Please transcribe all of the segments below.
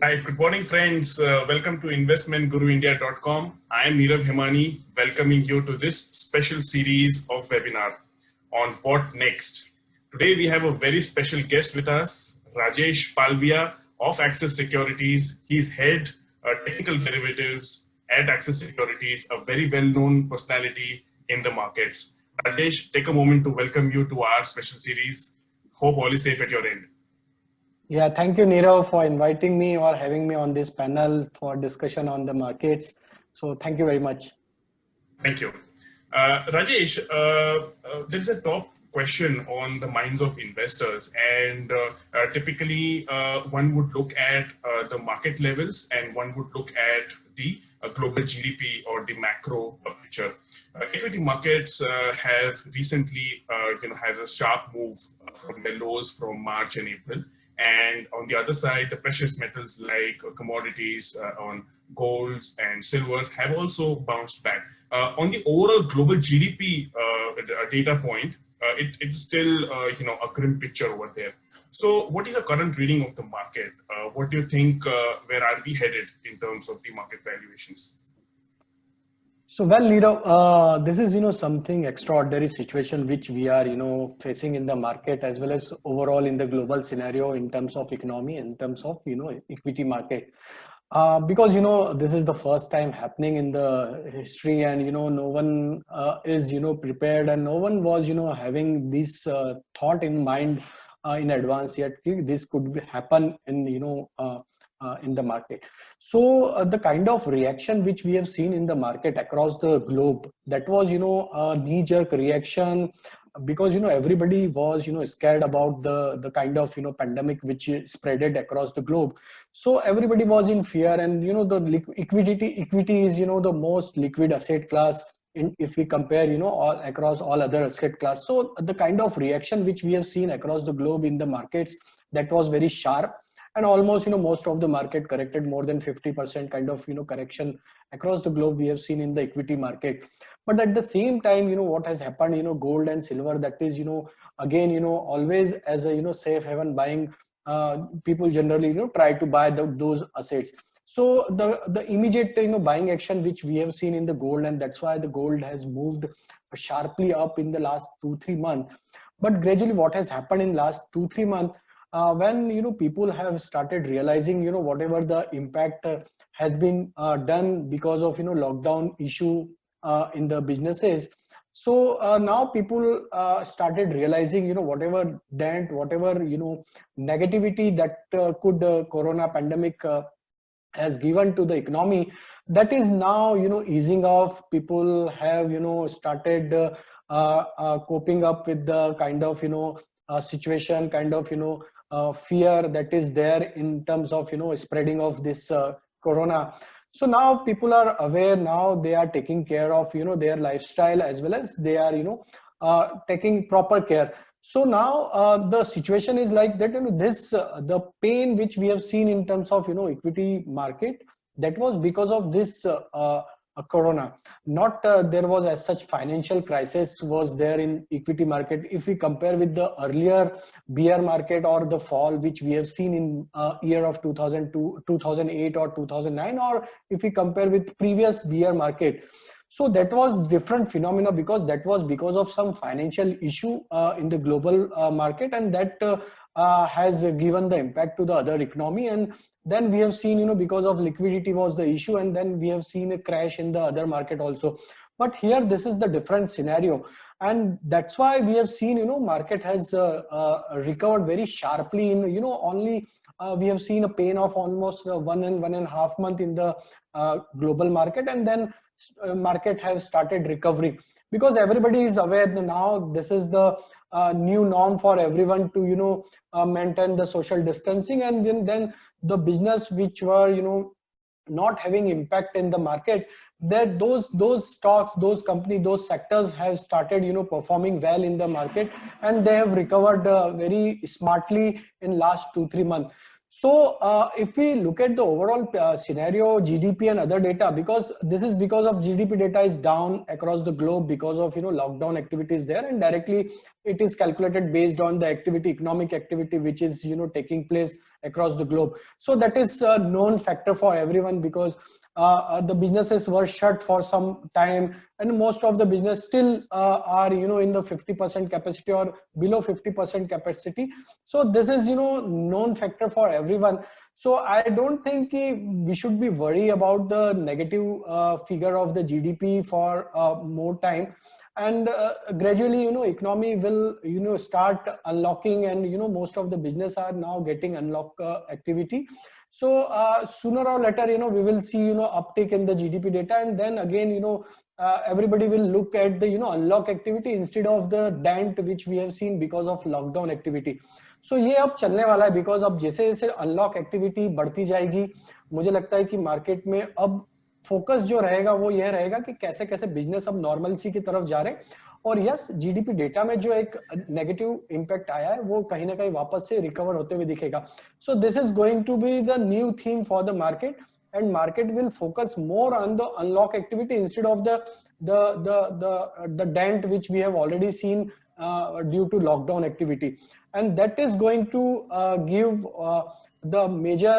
Right. Good morning, friends. Welcome to investmentguruindia.com. I am Nirav Hemani, welcoming you to this special series of webinar on what next. Today, we have a very special guest with us, Rajesh Palvia of Axis Securities. He's head technical derivatives at Axis Securities, a very well-known personality in the markets. Rajesh, take a moment to welcome you to our special series. Hope all is safe at your end. Yeah, thank you, Nirav, for inviting me or having me on this panel for discussion on the markets. So thank you very much. Thank you. Rajesh, there is a top question on the minds of investors, and typically one would look at the market levels and one would look at the global GDP or the macro picture. Equity markets have recently, has a sharp move from their lows from March and April. And on the other side, the precious metals like commodities on golds and silver have also bounced back. On the overall global GDP data point, it's still a grim picture over there. So, what is the current reading of the market? What do you think? Where are we headed in terms of the market valuations? So well, Nirav, this is something extraordinary situation which we are facing in the market as well as overall in the global scenario in terms of economy, in terms of equity market. Because this is the first time happening in the history, and no one is prepared, and no one was having this thought in mind in advance yet. This could happen in the market. So the kind of reaction which we have seen in the market across the globe, that was a knee-jerk reaction, because everybody was scared about the kind of pandemic which spreaded across the globe. So everybody was in fear, and the equity is the most liquid asset class if we compare all across all other asset class. So the kind of reaction which we have seen across the globe in the markets, that was very sharp, and almost most of the market corrected, more than 50% kind of correction across the globe we have seen in the equity market. But at the same time, what has happened, gold and silver, that is again always as a safe haven buying, people generally try to buy those assets. So the immediate buying action which we have seen in the gold, and that's why the gold has moved sharply up in the last 2-3 months. But gradually what has happened in last 2-3 months, when people have started realizing whatever the impact has been done because of lockdown issue in the businesses. So now people started realizing whatever dent, whatever negativity that could corona pandemic has given to the economy, that is now easing off. People have started coping up with the kind of situation, kind of fear that is there in terms of spreading of this corona. So now people are aware. Now they are taking care of their lifestyle, as well as they are taking proper care. So now the situation is like that. This the pain which we have seen in terms of equity market, that was because of this corona. Not there was as such financial crisis was there in equity market. If we compare with the earlier bear market or the fall which we have seen in year of 2002, 2008 or 2009, or if we compare with previous bear market, so that was different phenomena, because that was because of some financial issue in the global market, and that has given the impact to the other economy. And then we have seen because of liquidity was the issue, and then we have seen a crash in the other market also. But here this is the different scenario, and that's why we have seen market has recovered very sharply in only we have seen a pain of almost 1.5 month in the global market, and then market have started recovering, because everybody is aware that now this is the new norm for everyone to maintain the social distancing. And then the business which were not having impact in the market, that those stocks, those companies, those sectors have started performing well in the market, and they have recovered very smartly in last 2-3 months. So if we look at the overall scenario, GDP and other data, because this is because of GDP data is down across the globe because of lockdown activities there, and directly it is calculated based on the activity, economic activity, which is taking place across the globe. So that is a known factor for everyone, because the businesses were shut for some time, and most of the business still are in the 50% capacity or below 50% capacity. So this is known factor for everyone. So I don't think we should be worried about the negative figure of the GDP for more time. And gradually economy will start unlocking, and most of the business are now getting unlock activity. So sooner or later we will see uptick in the GDP data, and then again everybody will look at the unlock activity instead of the dent which we have seen because of lockdown activity. So ये अब चलने वाला है, because अब जैसे जैसे unlock activity बढ़ती जाएगी, मुझे लगता है कि मार्केट में अब फोकस जो रहेगा वो यह रहेगा कि कैसे कैसे बिजनेस अब नॉर्मलसी की तरफ जा रहे हैं। और यस, जीडीपी डेटा में जो एक नेगेटिव इंपैक्ट आया है वो कहीं ना कहीं वापस से रिकवर होते हुए दिखेगा। So this is going to be the new theme for the market, and market will focus more on the unlock activity instead of the dent which we have already seen due to lockdown activity, and that is going to give the major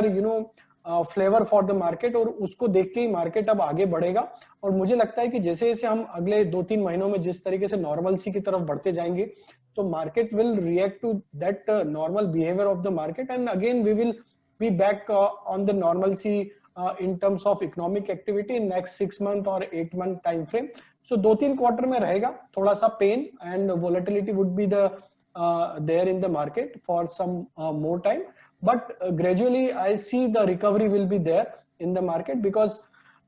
flavour for the market, और उसको देख के ही market अब आगे बढ़ेगा। और मुझे लगता है कि जैसे जैसे हम अगले 2-3 महीनों में जिस तरीके से नॉर्मलसी की तरफ बढ़ते जाएंगे, तो market will react to that normal behaviour of the market, and again we will be back on the normalcy in terms of economic activity in next 6 month or 8 month time frame. So 2-3 quarter में रहेगा थोड़ा सा pain, and volatility would be the there in the market for some more time, but gradually I see the recovery will be there in the market, because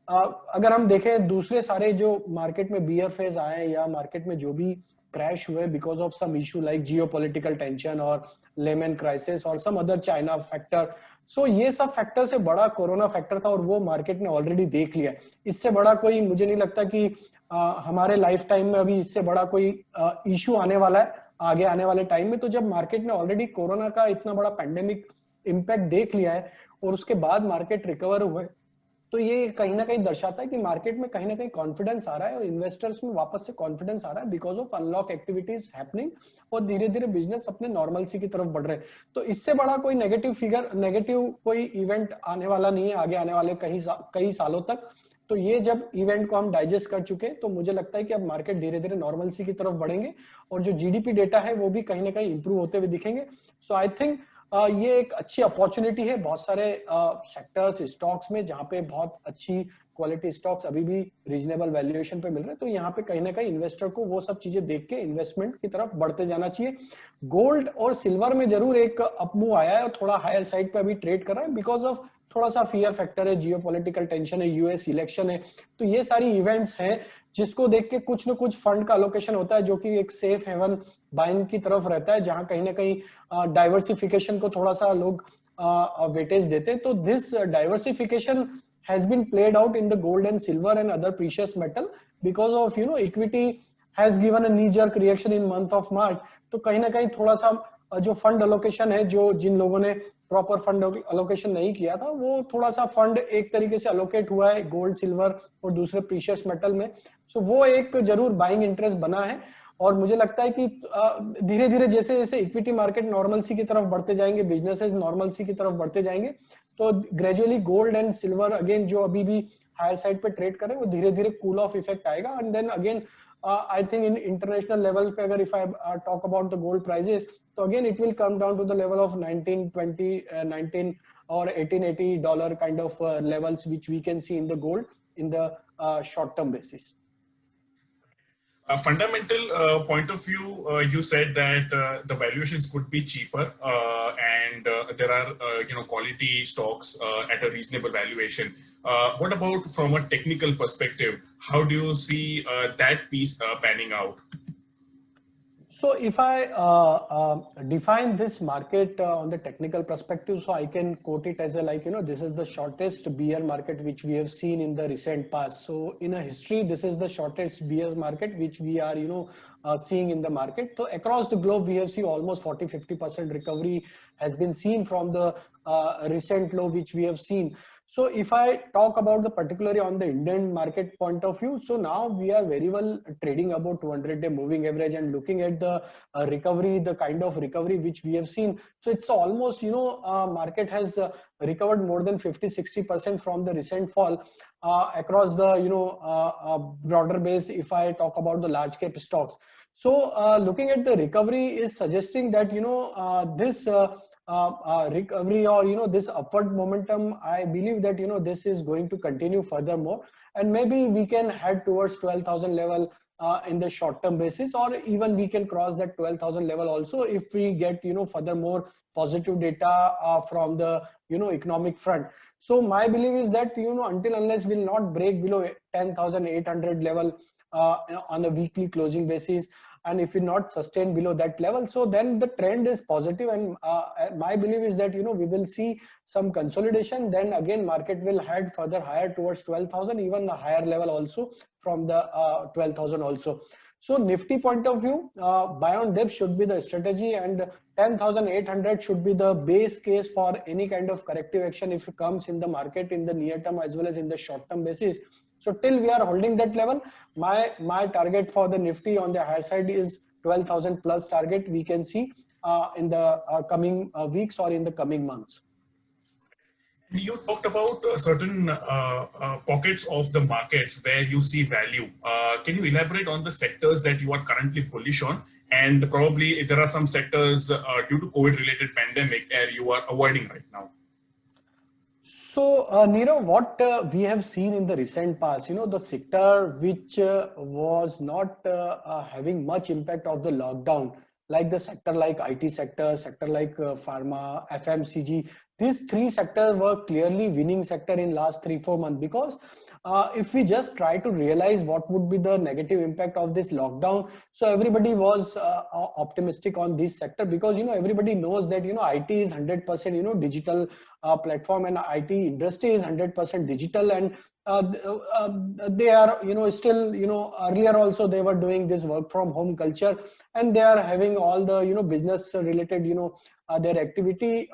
अगर हम देखें दूसरे सारे जो मार्केट में बियर फेज आए या मार्केट में जो भी क्रैश हुए because of some issue like geopolitical tension और लेमन क्राइसिस और सम अदर चाइना फैक्टर, सो ये सब फैक्टर से बड़ा कोरोना फैक्टर था, और वो मार्केट ने ऑलरेडी देख लिया। इससे बड़ा कोई मुझे नहीं लगता कि हमारे लाइफ टाइम में अभी इससे बड़ा कोई इशू आने वाला है आगे आने वाले टाइम में। तो जब मार्केट ने ऑलरेडी कोरोना का इतना बड़ा पैंडेमिक इम्पैक्ट देख लिया है और उसके बाद मार्केट रिकवर हुए, तो ये कहीं ना कहीं दर्शाता है कि मार्केट में कहीं ना कहीं कॉन्फिडेंस आ रहा है और इन्वेस्टर्स में वापस से कॉन्फिडेंस आ रहा है because of unlock activities happening, और धीरे धीरे बिजनेस अपने नॉर्मलसी की तरफ बढ़ रहे हैं। तो इससे बड़ा कोई नेगेटिव कोई इवेंट आने वाला नहीं है आगे आने वाले कई सालों तक। तो ये जब इवेंट को हम डाइजेस्ट कर चुके, तो मुझे लगता है कि अब मार्केट धीरे धीरे नॉर्मलसी की तरफ बढ़ेंगे, और जो जीडीपी डेटा है वो भी कहीं ना कहीं इंप्रूव होते हुए दिखेंगे। सो आई थिंक ये एक अच्छी अपॉर्चुनिटी है बहुत सारे सेक्टर्स स्टॉक्स में, जहां पे बहुत अच्छी क्वालिटी स्टॉक्स अभी भी रीजनेबल वैल्यूएशन पे मिल रहे हैं। तो यहाँ पे कहीं ना कहीं इन्वेस्टर को वो सब चीजें देख के इन्वेस्टमेंट की तरफ बढ़ते जाना चाहिए। गोल्ड और सिल्वर में जरूर एक अपमूव आया है और थोड़ा हायर साइड पे अभी ट्रेड कर रहा है बिकॉज ऑफ थोड़ा सा फियर फैक्टर है, जियोपॉलिटिकल टेंशन है, यूएस इलेक्शन है। तो ये सारी इवेंट्स हैं जिसको देख के कुछ न कुछ फंड का अलोकेशन होता है जो कि एक सेफ हेवन बाइंग की तरफ रहता है, जहां कहीं ना कहीं डाइवर्सिफिकेशन को थोड़ा सा लोग वेटेज देते हैं। तो this diversification has been played out in the gold and silver and other precious metal because of equity has given a knee jerk reaction in month of March। तो कहीं ना कहीं थोड़ा सा जो फंड अलोकेशन है, जो जिन लोगों ने प्रॉपर फंड अलोकेशन नहीं किया था, वो थोड़ा सा फंड एक तरीके से अलोकेट हुआ है गोल्ड सिल्वर और दूसरे प्रीशियस मेटल में। सो वो एक जरूर बाइंग इंटरेस्ट बना है, और मुझे लगता है कि धीरे धीरे जैसे जैसे इक्विटी मार्केट नॉर्मलसी की तरफ बढ़ते जाएंगे, बिजनेसेस नॉर्मलसी की तरफ बढ़ते जाएंगे, तो gradually gold and silver again जो अभी भी हायर साइड पे ट्रेड कर रहे हैं वो धीरे धीरे कूल ऑफ इफेक्ट आएगा। And then again I think in international level पे अगर if I talk about the gold prices, तो again it will come down to the level of 19 or 1880 dollar kind of levels which we can see in the gold in the short term basis. A fundamental point of view, you said that the valuations could be cheaper and there are quality stocks at a reasonable valuation. What about from a technical perspective? How do you see that piece panning out? So if I define this market on the technical perspective, so I can quote it as a like, this is the shortest bear market which we have seen in the recent past. So in a history, this is the shortest bear market which we are, seeing in the market. So across the globe, we have seen almost 40-50% recovery has been seen from the recent low which we have seen. So if I talk about the particularly on the Indian market point of view, so now we are very well trading about 200-day moving average and looking at the recovery, the kind of recovery which we have seen. So it's almost, market has recovered more than 50-60% from the recent fall across the, broader base. If I talk about the large cap stocks. So looking at the recovery is suggesting that, this recovery or this upward momentum, I believe that this is going to continue furthermore, and maybe we can head towards 12,000 level in the short term basis, or even we can cross that 12,000 level also if we get furthermore positive data from the economic front. So my belief is that until unless we'll not break below 10,800 level on a weekly closing basis, and if we not sustain below that level, so then the trend is positive, and my belief is that we will see some consolidation, then again market will head further higher towards 12,000, even the higher level also from the 12,000 also. So Nifty point of view, buy on dip should be the strategy, and 10,800 should be the base case for any kind of corrective action if it comes in the market in the near term as well as in the short term basis. So till we are holding that level, my target for the Nifty on the higher side is 12,000 plus target we can see in the coming weeks or in the coming months. You talked about certain pockets of the markets where you see value. Can you elaborate on the sectors that you are currently bullish on? And probably if there are some sectors due to COVID-related pandemic you are avoiding right now. So, Nirav, what we have seen in the recent past, the sector which was not having much impact of the lockdown, like the sector like IT sector like pharma, FMCG, these three sectors were clearly winning sector in last 3-4 months, because if we just try to realize what would be the negative impact of this lockdown, so everybody was optimistic on this sector, because everybody knows that IT is 100% digital platform, and IT industry is 100% digital, and they are still earlier also they were doing this work from home culture, and they are having all the business related their activity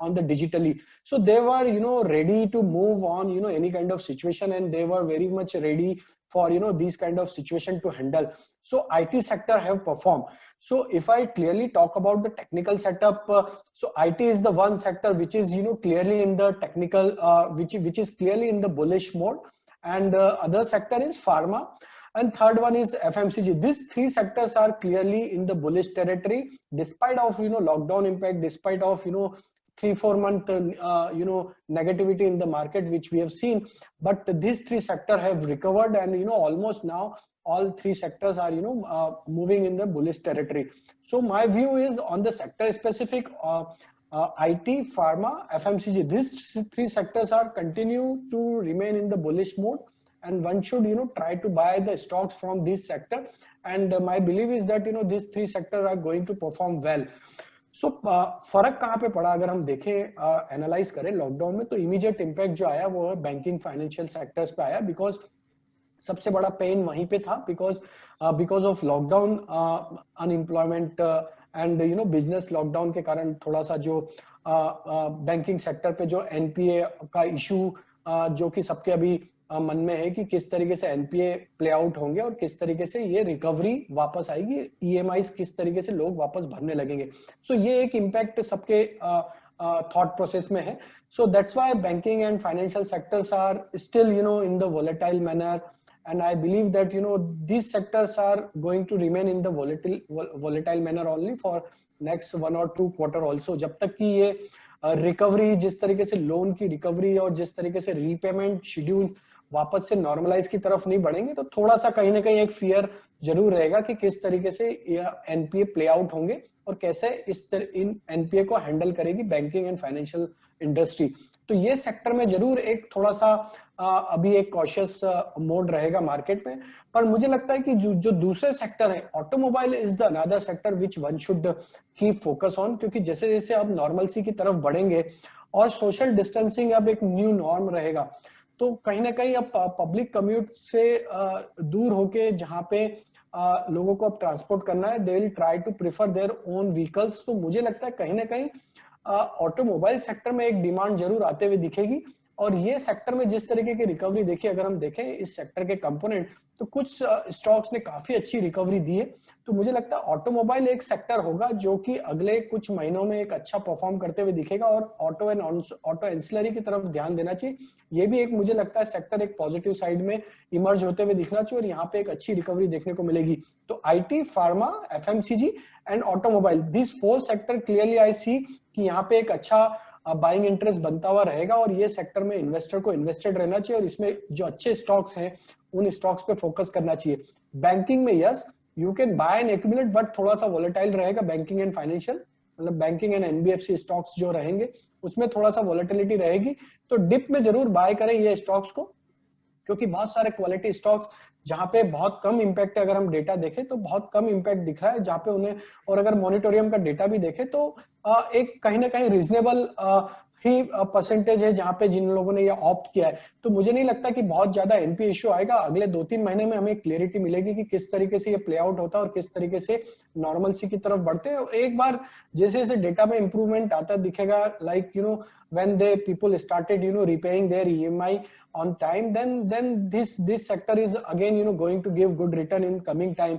on the digitally. So they were ready to move on any kind of situation, and they were very much ready for these kind of situation to handle. So IT sector have performed. So if I clearly talk about the technical setup, so IT is the one sector which is clearly in the technical which is clearly in the bullish mode, and the other sector is pharma, and third one is FMCG. These three sectors are clearly in the bullish territory, despite of lockdown impact, despite of 3-4 month negativity in the market which we have seen. But these three sectors have recovered, and almost now all three sectors are moving in the bullish territory. So my view is on the sector specific, IT, pharma, FMCG, these three sectors are continue to remain in the bullish mode, and one should try to buy the stocks from this sector, and my belief is that these three sectors are going to perform well. So फर्क कहाँ पे पड़ा अगर हम देखें analyse करें lockdown में, तो इमीडिएट इम्पैक्ट जो आया वो है बैंकिंग फाइनेंशियल सेक्टर्स पे आया, बिकॉज सबसे बड़ा पेन वहीं पे था, because of lockdown, unemployment and business lockdown के कारण थोड़ा सा जो बैंकिंग सेक्टर पे जो एनपीए का इशू जो कि सबके अभी मन में है कि किस तरीके से एनपीए प्ले आउट होंगे और किस तरीके से ये रिकवरी वापस आएगी, ईएमआई किस तरीके से लोग वापस भरने लगेंगे. सो ये एक इम्पैक्ट सबके थॉट प्रोसेस में है. So that's why banking and financial sectors are still in the volatile manner, and I believe that these sectors are going to remain in the volatile manner only for next 1 or 2 quarter also, जब तक कि ये recovery जिस तरीके से loan की recovery और जिस तरीके से रीपेमेंट शेड्यूल वापस से नॉर्मलाइज की तरफ नहीं बढ़ेंगे, तो थोड़ा सा कहीं ना कहीं एक फियर जरूर रहेगा कि किस तरीके से एनपीए प्ले आउट होंगे और कैसे इन एनपीए को हैंडल करेगी बैंकिंग एंड फाइनेंशियल इंडस्ट्री। तो ये सेक्टर में जरूर एक थोड़ा सा अभी एक कॉशियस मोड रहेगा मार्केट में। पर मुझे लगता है कि जो दूसरे सेक्टर है, automobile is the another sector which one should keep focus on, क्योंकि जैसे जैसे अब नॉर्मलसी की तरफ बढ़ेंगे और सोशल डिस्टेंसिंग अब एक न्यू नॉर्म रहेगा, तो कहीं ना कहीं अब पब्लिक कम्यूट से दूर होके जहां पे लोगों को अब ट्रांसपोर्ट करना है, they will try to prefer their own vehicles. तो मुझे लगता है कहीं ना कहीं ऑटोमोबाइल सेक्टर में एक डिमांड जरूर आते हुए दिखेगी। और ये सेक्टर में जिस तरीके की रिकवरी देखिए, अगर हम देखें इस सेक्टर के कंपोनेंट, तो कुछ स्टॉक्स ने काफी अच्छी रिकवरी दी है। तो मुझे लगता है ऑटोमोबाइल एक सेक्टर होगा जो कि अगले कुछ महीनों में एक अच्छा परफॉर्म करते हुए दिखेगा, और ऑटो एंसिलरी की तरफ ध्यान देना चाहिए। ये भी एक मुझे लगता है सेक्टर एक पॉजिटिव साइड में इमर्ज होते हुए दिखना चाहिए, और यहाँ पे एक अच्छी रिकवरी देखने को मिलेगी। तो IT, pharma, FMCG and automobile, this 4 sector clearly I see कि यहाँ पे एक अच्छा बाइंग इंटरेस्ट बनता हुआ रहेगा, और ये सेक्टर में इन्वेस्टर को इन्वेस्टेड रहना चाहिए, और इसमें जो अच्छे स्टॉक्स हैं उन स्टॉक्स पे फोकस करना चाहिए। बैंकिंग में yes, you can bye and accumulate, but थोड़ा सा वोलेटाइल रहेगा बैंकिंग एंड फाइनेंशियल, मतलब बैंकिंग एंड एनबीएफसी स्टॉक्स जो रहेंगे उसमें थोड़ा सा वोलेटिलिटी रहेगी। तो डिप में जरूर बाय करें ये स्टॉक्स को, क्योंकि बहुत सारे क्वालिटी स्टॉक्स जहां पे बहुत कम इंपैक्ट है, अगर हम डेटा देखें तो बहुत कम इंपैक्ट दिख रहा है जहां पे उन्हें, और अगर मॉनिटोरियम का डेटा भी देखें तो एक कहीं ना कहीं रीजनेबल ही परसेंटेज है जहां पे जिन लोगों ने ये ऑप्ट किया है। तो मुझे नहीं लगता कि बहुत ज्यादा एनपी इश्यू आएगा। अगले 2-3 महीने में हमें क्लियरिटी मिलेगी कि किस तरीके से ये प्ले आउट होता है और किस तरीके से नॉर्मलसी की तरफ बढ़ते हैं। और एक बार जैसे जैसे डेटा में इंप्रूवमेंट आता दिखेगा, like when the people started repaying their EMI on time, then this sector is again going to give good return in coming time.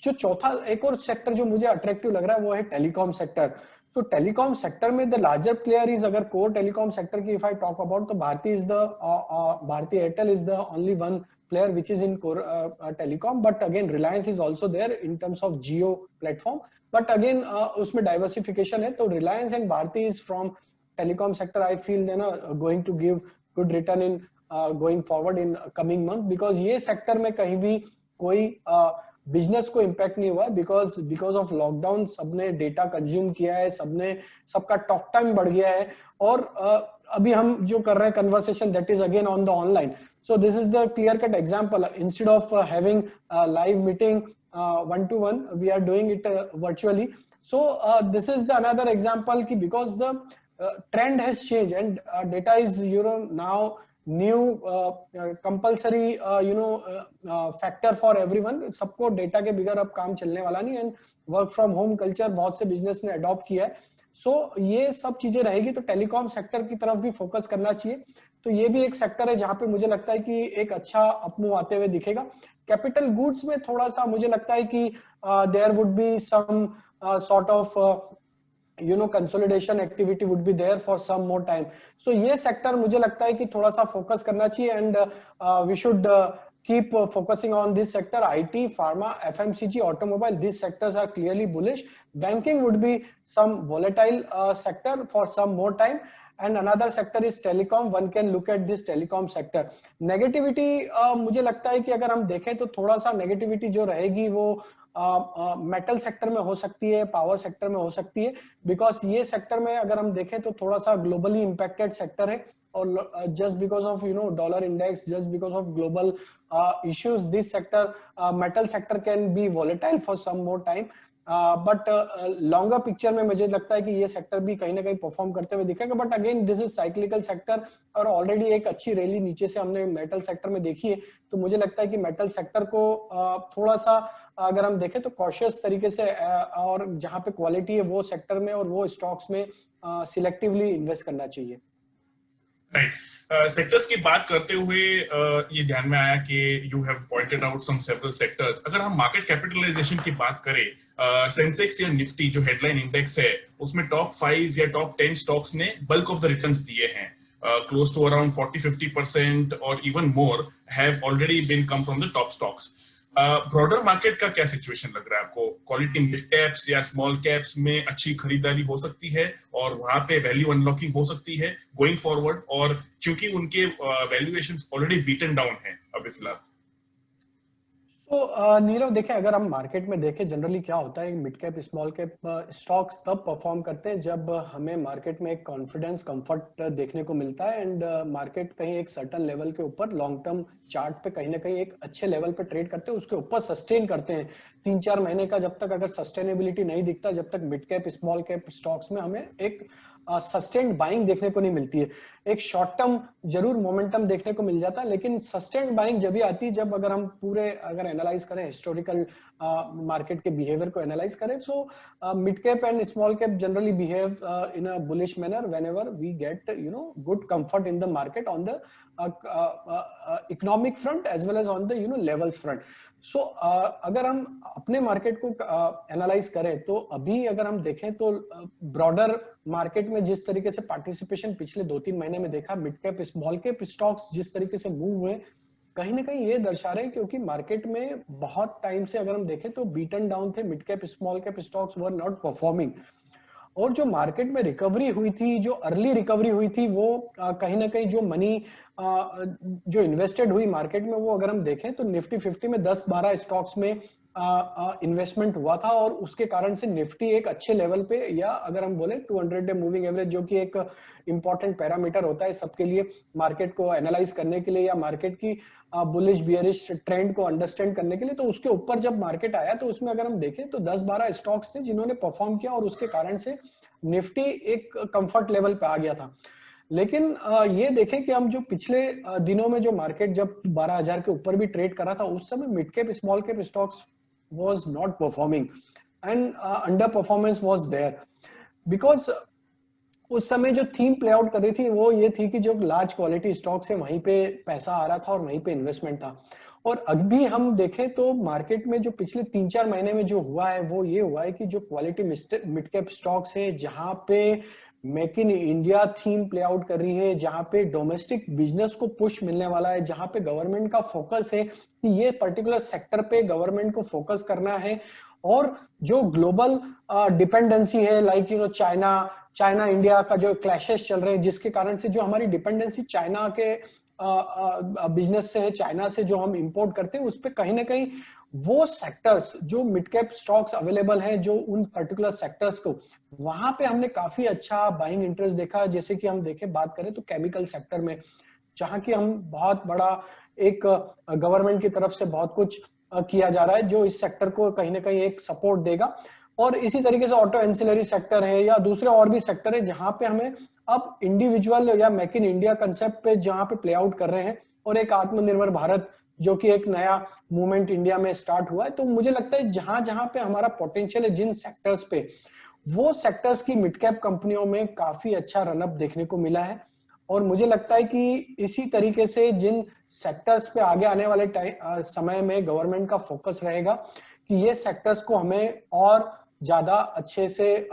जो चौथा एक और सेक्टर जो मुझे अट्रैक्टिव लग रहा है वो है टेलीकॉम सेक्टर। तो टेलीकॉम सेक्टर में द लार्जर प्लेयर इज, अगर कोर टेलीकॉम सेक्टर की इफ आई टॉक अबाउट, तो Bharti Airtel is the only one player which is in core telecom, but again Reliance is also there in terms of Jio platform, but again उसमें diversification है। तो Reliance and Bharti is from telecom sector, I feel going to give good return in going forward in coming month, because ये sector में कहीं भी कोई business को impact नहीं हुआ, बिकॉज ऑफ लॉकडाउन सबने डेटा कंज्यूम किया है, सबका टॉक टाइम बढ़ गया है, और अभी हम जो कर रहे हैं conversation that is again on the online. So this is the clear-cut example. Instead of having a live meeting one-to-one, we are doing it virtually. So this is the another example ki because the trend has changed, and data is now new compulsory factor for everyone. सबको data के बगैर अब काम चलने वाला नहीं, and work from home culture बहुत से business ने adopt किया है। सो ये सब चीजें रहेगी, तो टेलीकॉम सेक्टर की तरफ भी फोकस करना चाहिए। तो ये भी एक सेक्टर है जहां पे मुझे लगता है कि एक अच्छा अपमूव आते हुए दिखेगा। कैपिटल गुड्स में थोड़ा सा मुझे लगता है कि there would be some sort of consolidation activity would be there for some more time. So ये सेक्टर मुझे लगता है कि थोड़ा सा फोकस करना चाहिए, and we should keep focusing on this sector. IT, pharma, FMCG, automobile, these sectors are clearly bullish. Banking would be some volatile sector for some more time, and another sector is telecom. One can look at this telecom sector. Negativity मुझे लगता है कि अगर हम देखें तो थोड़ा सा नेगेटिविटी जो रहेगी वो मेटल सेक्टर में हो सकती है, पावर सेक्टर में हो सकती है, बिकॉज ये सेक्टर में अगर हम देखें तो थोड़ा सा ग्लोबली इम्पैक्टेड सेक्टर है, और just because of dollar index, just because of global issues, this sector metal sector can be volatile for some more time, but longer picture में मुझे लगता है कि ये सेक्टर भी कहीं ना कहीं परफॉर्म करते हुए दिखेगा। But again this is cyclical sector, और ऑलरेडी एक अच्छी रैली नीचे से हमने मेटल सेक्टर में देखी है। तो मुझे लगता है कि मेटल सेक्टर को थोड़ा सा अगर हम देखें तो कॉशियस तरीके से, और जहां पे क्वालिटी है वो सेक्टर में और वो स्टॉक्स में सिलेक्टिवली इन्वेस्ट करना चाहिए। राइट, सेक्टर्स की बात करते हुए ये ध्यान में आया कि you have pointed out some several sectors. अगर हम मार्केट कैपिटलाइजेशन की बात करें, सेंसेक्स या निफ्टी जो हेडलाइन इंडेक्स है उसमें टॉप 5 या टॉप 10 स्टॉक्स ने बल्क ऑफ द रिटर्न्स दिए हैं, क्लोज टू अराउंड 40-50% और even more have already been come from the top stocks. Broader market का क्या सिचुएशन लग रहा है आपको? क्वालिटी मिड कैप्स या स्मॉल कैप्स में अच्छी खरीदारी हो सकती है और वहां पे वैल्यू अनलॉकिंग हो सकती है गोइंग फॉरवर्ड, और क्योंकि उनके वैल्यूएशंस ऑलरेडी बीटन डाउन है अभी फिलहाल? तो नीरव देखिए, अगर हम मार्केट में देखें जनरली क्या होता है, mid cap small cap stocks तब परफॉर्म करते हैं जब हमें मार्केट में एक कॉन्फिडेंस कंफर्ट देखने को मिलता है, एंड मार्केट कहीं एक सर्टन लेवल के ऊपर लॉन्ग टर्म चार्ट पे कहीं ना कहीं एक अच्छे लेवल पे ट्रेड करते हैं, उसके ऊपर सस्टेन करते हैं 3-4 महीने का। जब तक अगर सस्टेनेबिलिटी नहीं दिखता, जब तक mid cap small cap stocks में हमें एक सस्टेन्ड बाइंग देखने को नहीं मिलती है। एक शॉर्ट टर्म जरूर मोमेंटम देखने को मिल जाता है, लेकिन सस्टेन्ड बाइंग जब भी आती है जब अगर हम पूरे अगर एनालाइज करें हिस्टोरिकल मार्केट के बिहेवियर को एनालाइज करें, so mid cap and small cap generally behave in a bullish manner whenever we get good comfort in the market on the economic front as well as on the levels front. So अगर हम अपने market को analyse करें तो अभी अगर हम देखें तो ब्रॉडर मार्केट में जिस तरीके से पार्टिसिपेशन पिछले 2-3 महीने में देखा, mid cap small cap stocks जिस तरीके से मूव हुए, कहीं ना कहीं ये दर्शा रहे हैं क्योंकि मार्केट में बहुत टाइम से अगर हम देखें तो बीटन डाउन थे, mid cap small cap stocks were not performing. और जो मार्केट में रिकवरी हुई थी, जो अर्ली रिकवरी हुई थी, वो कहीं ना कहीं जो मनी जो इन्वेस्टेड हुई मार्केट में, वो अगर हम देखें तो निफ्टी 50 में 10-12 स्टॉक्स में इन्वेस्टमेंट हुआ था, और उसके कारण से निफ्टी एक अच्छे लेवल पे, या अगर हम बोले 200 डे मूविंग एवरेज जो कि एक इंपॉर्टेंट पैरामीटर होता है सबके लिए मार्केट को एनालाइज करने के लिए या मार्केट की बुलिश बियरिश ट्रेंड को अंडरस्टैंड करने के लिए, तो उसके ऊपर जब मार्केट आया तो उसमें अगर हम देखें तो 10-12 स्टॉक्स थे जिन्होंने परफॉर्म किया, और उसके कारण से निफ्टी एक कंफर्ट लेवल पे आ गया था। लेकिन ये देखें कि हम जो पिछले दिनों में जो मार्केट जब 12,000 के ऊपर भी ट्रेड कर रहा था, उस समय mid cap small cap stocks was not performing and underperformance was there because उस समय जो थीम प्ले आउट कर रही थी वो ये थी कि जो लार्ज क्वालिटी स्टॉक्स है वहीं पे पैसा आ रहा था और वहीं पे इन्वेस्टमेंट था। और अभी हम देखें तो मार्केट में जो पिछले 3-4 महीने में जो हुआ है वो ये हुआ है कि जो क्वालिटी मिड कैप स्टॉक्स है, जहां पे make in India theme play out कर रही है, जहां पे डोमेस्टिक बिजनेस को पुश मिलने वाला है, जहां पे गवर्नमेंट का फोकस है कि ये पर्टिकुलर सेक्टर पे गवर्नमेंट को फोकस करना है, और जो ग्लोबल डिपेंडेंसी है लाइक चाइना इंडिया का जो क्लैशेस चल रहे हैं, जिसके कारण से जो हमारी डिपेंडेंसी चाइना के बिजनेस से है, चाइना से जो हम इंपोर्ट करते हैं, उस पर कहीं ना कहीं वो सेक्टर्स जो मिड कैप स्टॉक्स अवेलेबल हैं, जो उन पर्टिकुलर सेक्टर्स को, वहां पे हमने काफी अच्छा बाइंग इंटरेस्ट देखा। जैसे कि हम देखें बात करें तो केमिकल सेक्टर में, जहां की हम बहुत बड़ा एक गवर्नमेंट की तरफ से बहुत कुछ किया जा रहा है जो इस सेक्टर को कहीं ना कहीं एक सपोर्ट देगा। और इसी तरीके से ऑटो एंसिलरी सेक्टर है या दूसरे और भी सेक्टर है जहां पे हमें अब इंडिविजुअल या मेक इन इंडिया कंसेप्ट पे जहां पे प्ले आउट कर रहे हैं, और एक आत्मनिर्भर भारत जो कि एक नया मूवमेंट इंडिया में स्टार्ट हुआ है। तो मुझे लगता है जहां जहां पे हमारा पोटेंशियल है जिन सेक्टर्स पे, वो सेक्टर्स की मिड कैप कंपनियों में काफी अच्छा रनअप देखने को मिला है। और मुझे लगता है कि इसी तरीके से जिन सेक्टर्स पे आगे आने वाले समय में गवर्नमेंट का फोकस रहेगा कि ये सेक्टर्स को हमें और ज्यादा अच्छे से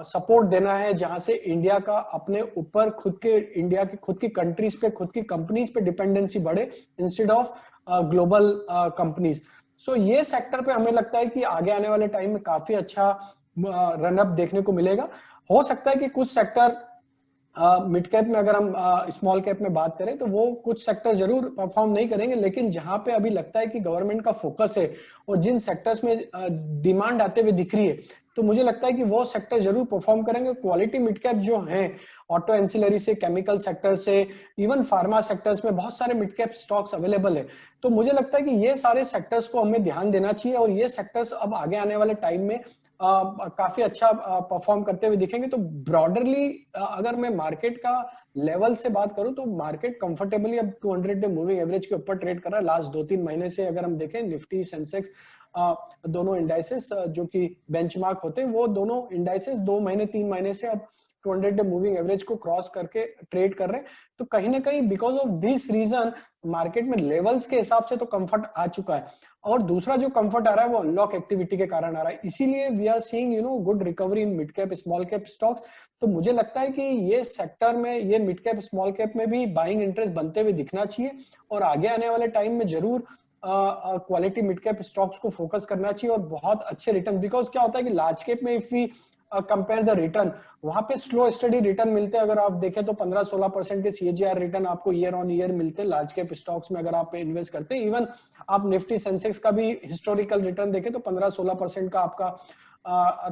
सपोर्ट देना है, जहां से इंडिया का अपने ऊपर इंडिया की खुद की कंट्रीज पे, खुद की कंपनीज पे डिपेंडेंसी बढ़े इंस्टेड ऑफ ग्लोबल कंपनीज। सो ये सेक्टर पे हमें लगता है कि आगे आने वाले टाइम में काफी अच्छा रनअप देखने को मिलेगा। हो सकता है कि कुछ सेक्टर मिड कैप में, अगर हम स्मॉल कैप में बात करें तो वो कुछ सेक्टर जरूर परफॉर्म नहीं करेंगे, लेकिन जहां पे अभी लगता है कि गवर्नमेंट का फोकस है और जिन सेक्टर्स में डिमांड आते हुए दिख रही है, तो मुझे लगता है कि वो सेक्टर जरूर परफॉर्म करेंगे। क्वालिटी मिड कैप जो हैं, ऑटो एंसिलरी से, केमिकल सेक्टर से, इवन फार्मा सेक्टर्स में बहुत सारे मिड कैप स्टॉक्स अवेलेबल है। तो मुझे लगता है कि ये सारे सेक्टर्स को हमें ध्यान देना चाहिए, और ये सेक्टर्स अब आगे आने वाले टाइम में काफी अच्छा परफॉर्म करते हुए दिखेंगे। तो ब्रॉडरली अगर मैं मार्केट का लेवल से बात करूं तो मार्केट कंफर्टेबली अब 200 डे मूविंग एवरेज के ऊपर ट्रेड कर रहा है। लास्ट 2-3 महीने से अगर हम देखें, निफ्टी सेंसेक्स दोनों इंडाइसेस जो कि बेंचमार्क होते हैं, वो दोनों इंडाइसेस 2-3 महीने से अब 200 डे मूविंग एवरेज को क्रॉस करके ट्रेड कर रहे हैं। तो कहीं ना कहीं because of this reason market में लेवल्स के हिसाब से तो कंफर्ट आ चुका है, और दूसरा जो कंफर्ट आ रहा है वो अनलॉक एक्टिविटी के कारण आ रहा है। इसीलिए we are seeing good recovery in mid cap small cap stocks. तो मुझे लगता है कि ये सेक्टर में, ये मिड कैप स्मॉल कैप में भी बाइंग इंटरेस्ट बनते हुए दिखना चाहिए, और आगे आने वाले टाइम में जरूर क्वालिटी मिड कैप स्टॉक्स को फोकस करना चाहिए और बहुत अच्छे रिटर्न। बिकॉज क्या होता है कि लार्ज कैप में if we compare the return, वहां पे स्लो स्टडी रिटर्न मिलते हैं। अगर आप देखें तो 15-16% के CAGR रिटर्न आपको ईयर ऑन ईयर मिलते हैं लार्ज कैप स्टॉक्स में अगर आप इन्वेस्ट करते हैं। इवन आप निफ्टी सेंसेक्स का भी हिस्टोरिकल रिटर्न देखें तो 15-16% का आपका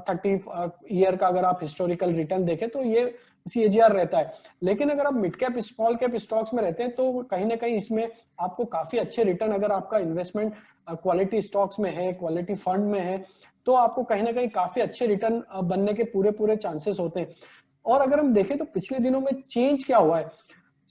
30 ईयर का अगर आप हिस्टोरिकल रिटर्न देखें तो ये CAGR रहता है। लेकिन अगर आप mid cap small cap stocks में रहते हैं तो कहीं ना कहीं इसमें आपको काफी अच्छे रिटर्न, अगर आपका इन्वेस्टमेंट क्वालिटी स्टॉक्स में है, क्वालिटी फंड में है, तो आपको कहीं ना कहीं काफी अच्छे रिटर्न बनने के पूरे पूरे चांसेस होते हैं। और अगर हम देखें तो पिछले दिनों में चेंज क्या हुआ है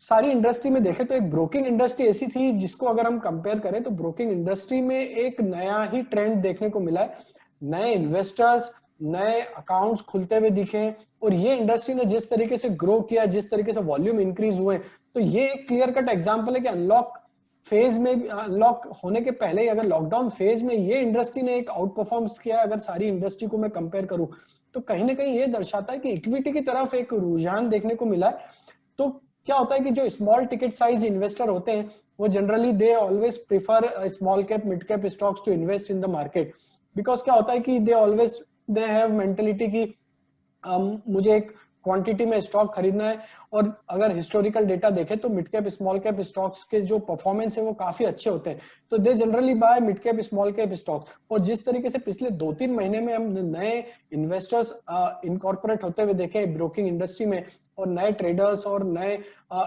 सारी इंडस्ट्री में देखें तो एक ब्रोकिंग इंडस्ट्री ऐसी थी जिसको अगर हम कंपेयर करें तो ब्रोकिंग इंडस्ट्री में एक नया ही ट्रेंड देखने को मिला है। नए इन्वेस्टर्स, नए अकाउंट्स खुलते हुए दिखे, और ये इंडस्ट्री ने जिस तरीके से ग्रो किया, जिस तरीके से वॉल्यूम इंक्रीज हुए, तो ये एक क्लियर कट एग्जांपल है कि अनलॉक फेज में, अनलॉक होने के पहले ही, अगर लॉकडाउन फेज में ये इंडस्ट्री ने एक आउट परफॉर्म किया, अगर सारी इंडस्ट्री को मैं कंपेयर करूं तो कहीं ना कहीं ये दर्शाता है कि इक्विटी की तरफ एक रुझान देखने को मिला है। तो क्या होता है कि जो स्मॉल टिकट साइज इन्वेस्टर होते हैं वो generally they always prefer small cap mid cap stocks to invest in the market, because क्या होता है कि दे हैव मेंटेलिटी की मुझे एक क्वांटिटी में स्टॉक खरीदना है। और अगर हिस्टोरिकल डेटा देखें तो mid cap small cap stocks के जो परफॉर्मेंस है वो काफी अच्छे होते हैं, तो they generally by mid cap small cap stocks. और जिस तरीके से पिछले 2-3 महीने में हम नए इन्वेस्टर्स इनकॉर्पोरेट होते हुए देखे ब्रोकिंग इंडस्ट्री में, और नए ट्रेडर्स और नए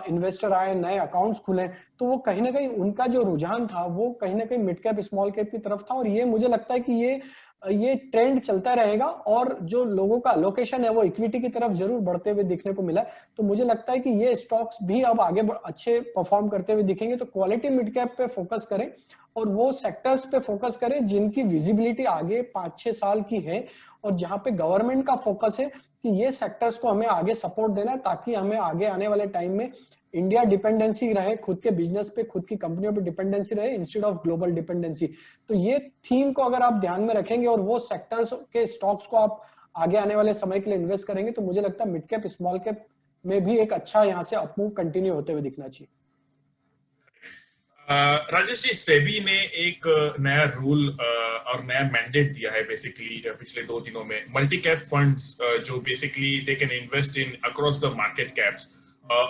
इन्वेस्टर आए, नए अकाउंट्स खुले, तो वो कहीं ना कहीं उनका जो रुझान था वो कहीं ना कहीं मिड कैप स्मॉल कैप की तरफ था। और ये मुझे लगता है कि ये ट्रेंड चलता रहेगा, और जो लोगों का लोकेशन है वो इक्विटी की तरफ जरूर बढ़ते हुए दिखने को मिला। तो मुझे लगता है कि ये स्टॉक्स भी अब आगे अच्छे परफॉर्म करते हुए दिखेंगे। तो क्वालिटी मिड कैप पे फोकस करें और वो सेक्टर्स पे फोकस करें जिनकी विजिबिलिटी आगे 5-6 साल की है, और जहां पे गवर्नमेंट का फोकस है कि ये सेक्टर्स को हमें आगे सपोर्ट देना है, ताकि हमें आगे आने वाले टाइम में इंडिया डिपेंडेंसी रहे, खुद के बिजनेस पे, खुद की कंपनियों पे डिपेंडेंसी रहे इंस्टेड ऑफ ग्लोबल डिपेंडेंसी। तो ये थीम को अगर आप ध्यान में रखेंगे और वो सेक्टर्स के स्टॉक्स को आप आगे आने वाले समय के लिए इन्वेस्ट करेंगे, तो मुझे लगता है मिड कैप स्मॉल कैप में भी एक अच्छा यहाँ से अपमूव कंटिन्यू होते हुए दिखना चाहिए। राजेश जी, सेबी ने एक नया रूल और नया मैंडेट दिया है बेसिकली पिछले 2 दिनों में। मल्टी कैप फंड्स जो basically they can invest in across the market caps,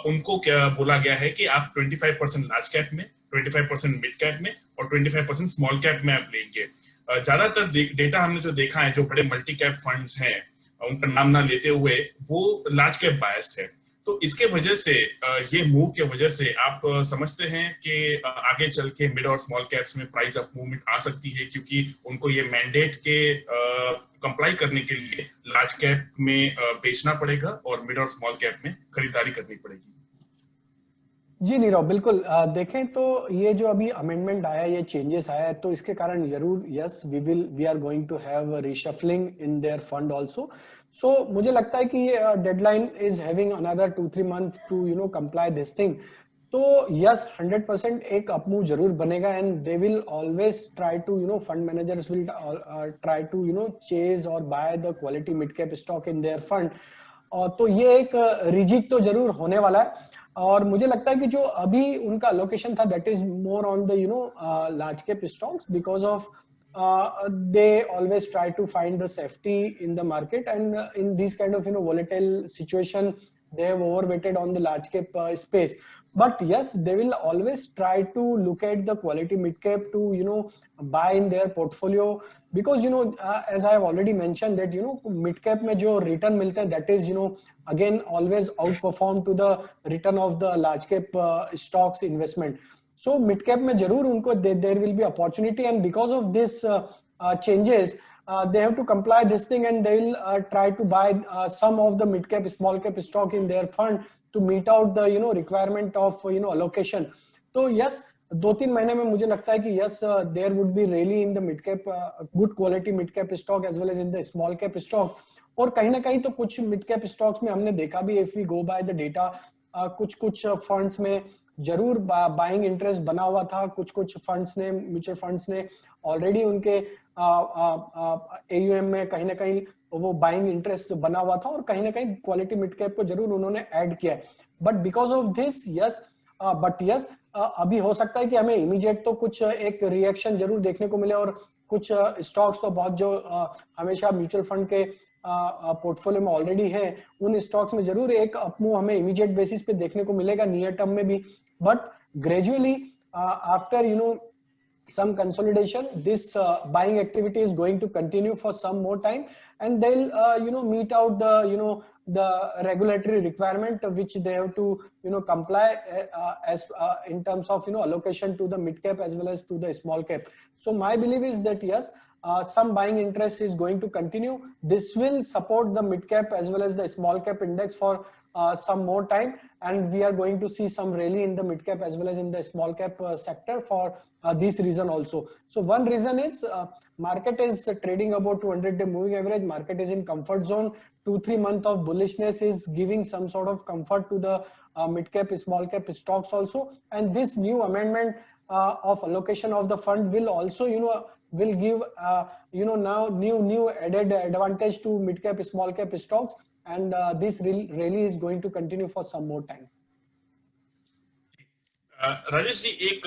उनको क्या बोला गया है कि आप 25% लार्ज कैप में, 25% मिड कैप में और 25% स्मॉल कैप में आप लेंगे। ज्यादातर डेटा हमने जो देखा है, जो बड़े मल्टी कैप फंड्स हैं उनका नाम ना लेते हुए, वो लार्ज कैप बायस्ड है। तो इसके वजह से, ये मूव के वजह से आप समझते हैं कि आगे चल के मिड और स्मॉल कैप्स में प्राइस अप मूवमेंट आ सकती है, क्योंकि उनको ये मैंडेट के कंप्लाई करने के लिए लार्ज कैप में बेचना पड़ेगा और मिड और स्मॉल कैप में खरीदारी करनी पड़ेगी। जी नीरव, बिल्कुल। देखें तो ये जो अभी अमेंडमेंट आया, ये चेंजेस आया है, तो इसके कारण जरूर yes we are going to have reshuffling in their fund also. So मुझे लगता है कि deadline is having another 2-3 month to comply this thing. तो यस 100% एक अपमूव जरूर बनेगा, and they will always try to fund managers will try to chase or buy the quality mid cap stock in their fund. तो ये एक रिजिक तो जरूर होने वाला है। और मुझे लगता है कि जो अभी उनका लोकेशन था that is more on the large cap stocks, because of they always try to find the safety in the market, and in these kind of volatile situation they have overweighted on the large cap space. But yes, they will always try to look at the quality mid cap to buy in their portfolio, because as I have already mentioned that mid cap mein jo return milte hain, that is again always outperform to the return of the large cap stocks investment. So mid cap में जरूर उनको there will be opportunity, and because of this changes they have to comply this thing, and they will try to buy some of the mid cap small cap stock in their fund to meet out the requirement of allocation. तो yes, 2-3 महीने में मुझे लगता है कि yes there would be really in the mid cap good quality mid cap stock as well as in the small cap stock. और कहीं ना कहीं तो कुछ mid cap stocks में हमने देखा भी, if we go by the data, कुछ फंड्स में जरूर बाइंग इंटरेस्ट बना हुआ था। कुछ फंड्स ने, म्यूचुअल फंड्स ने ऑलरेडी उनके AUM में कहीं ना कहीं वो बाइंग इंटरेस्ट बना हुआ था, और कहीं ना कहीं क्वालिटी मिड कैप को जरूर उन्होंने ऐड किया है। But because of this yes अभी हो सकता है कि हमें इमीडिएट तो कुछ एक रिएक्शन जरूर देखने को मिले, और कुछ स्टॉक्स तो बहुत जो हमेशा म्यूचुअल फंड के पोर्टफोलियो में ऑलरेडी है, उन स्टॉक्स में जरूर एक अपमूव हमें इमीडिएट बेसिस पे देखने को मिलेगा नियर टर्म में भी, but gradually after some consolidation, this buying activity is going to continue for some more time, and they'll meet out the regulatory requirement which they have to comply as in terms of allocation to the mid cap as well as to the small cap. So my belief is that yes, some buying interest is going to continue. This will support the mid cap as well as the small cap index for some more time, and we are going to see some rally in the mid cap as well as in the small cap sector for this reason also. So one reason is market is trading about 200-day moving average. Market is in comfort zone. 2-3 months of bullishness is giving some sort of comfort to the mid cap, small cap stocks also, and this new amendment of allocation of the fund will also will give now new added advantage to mid cap, small cap stocks, and this rally is going to continue for some more time. Rajesh ji, एक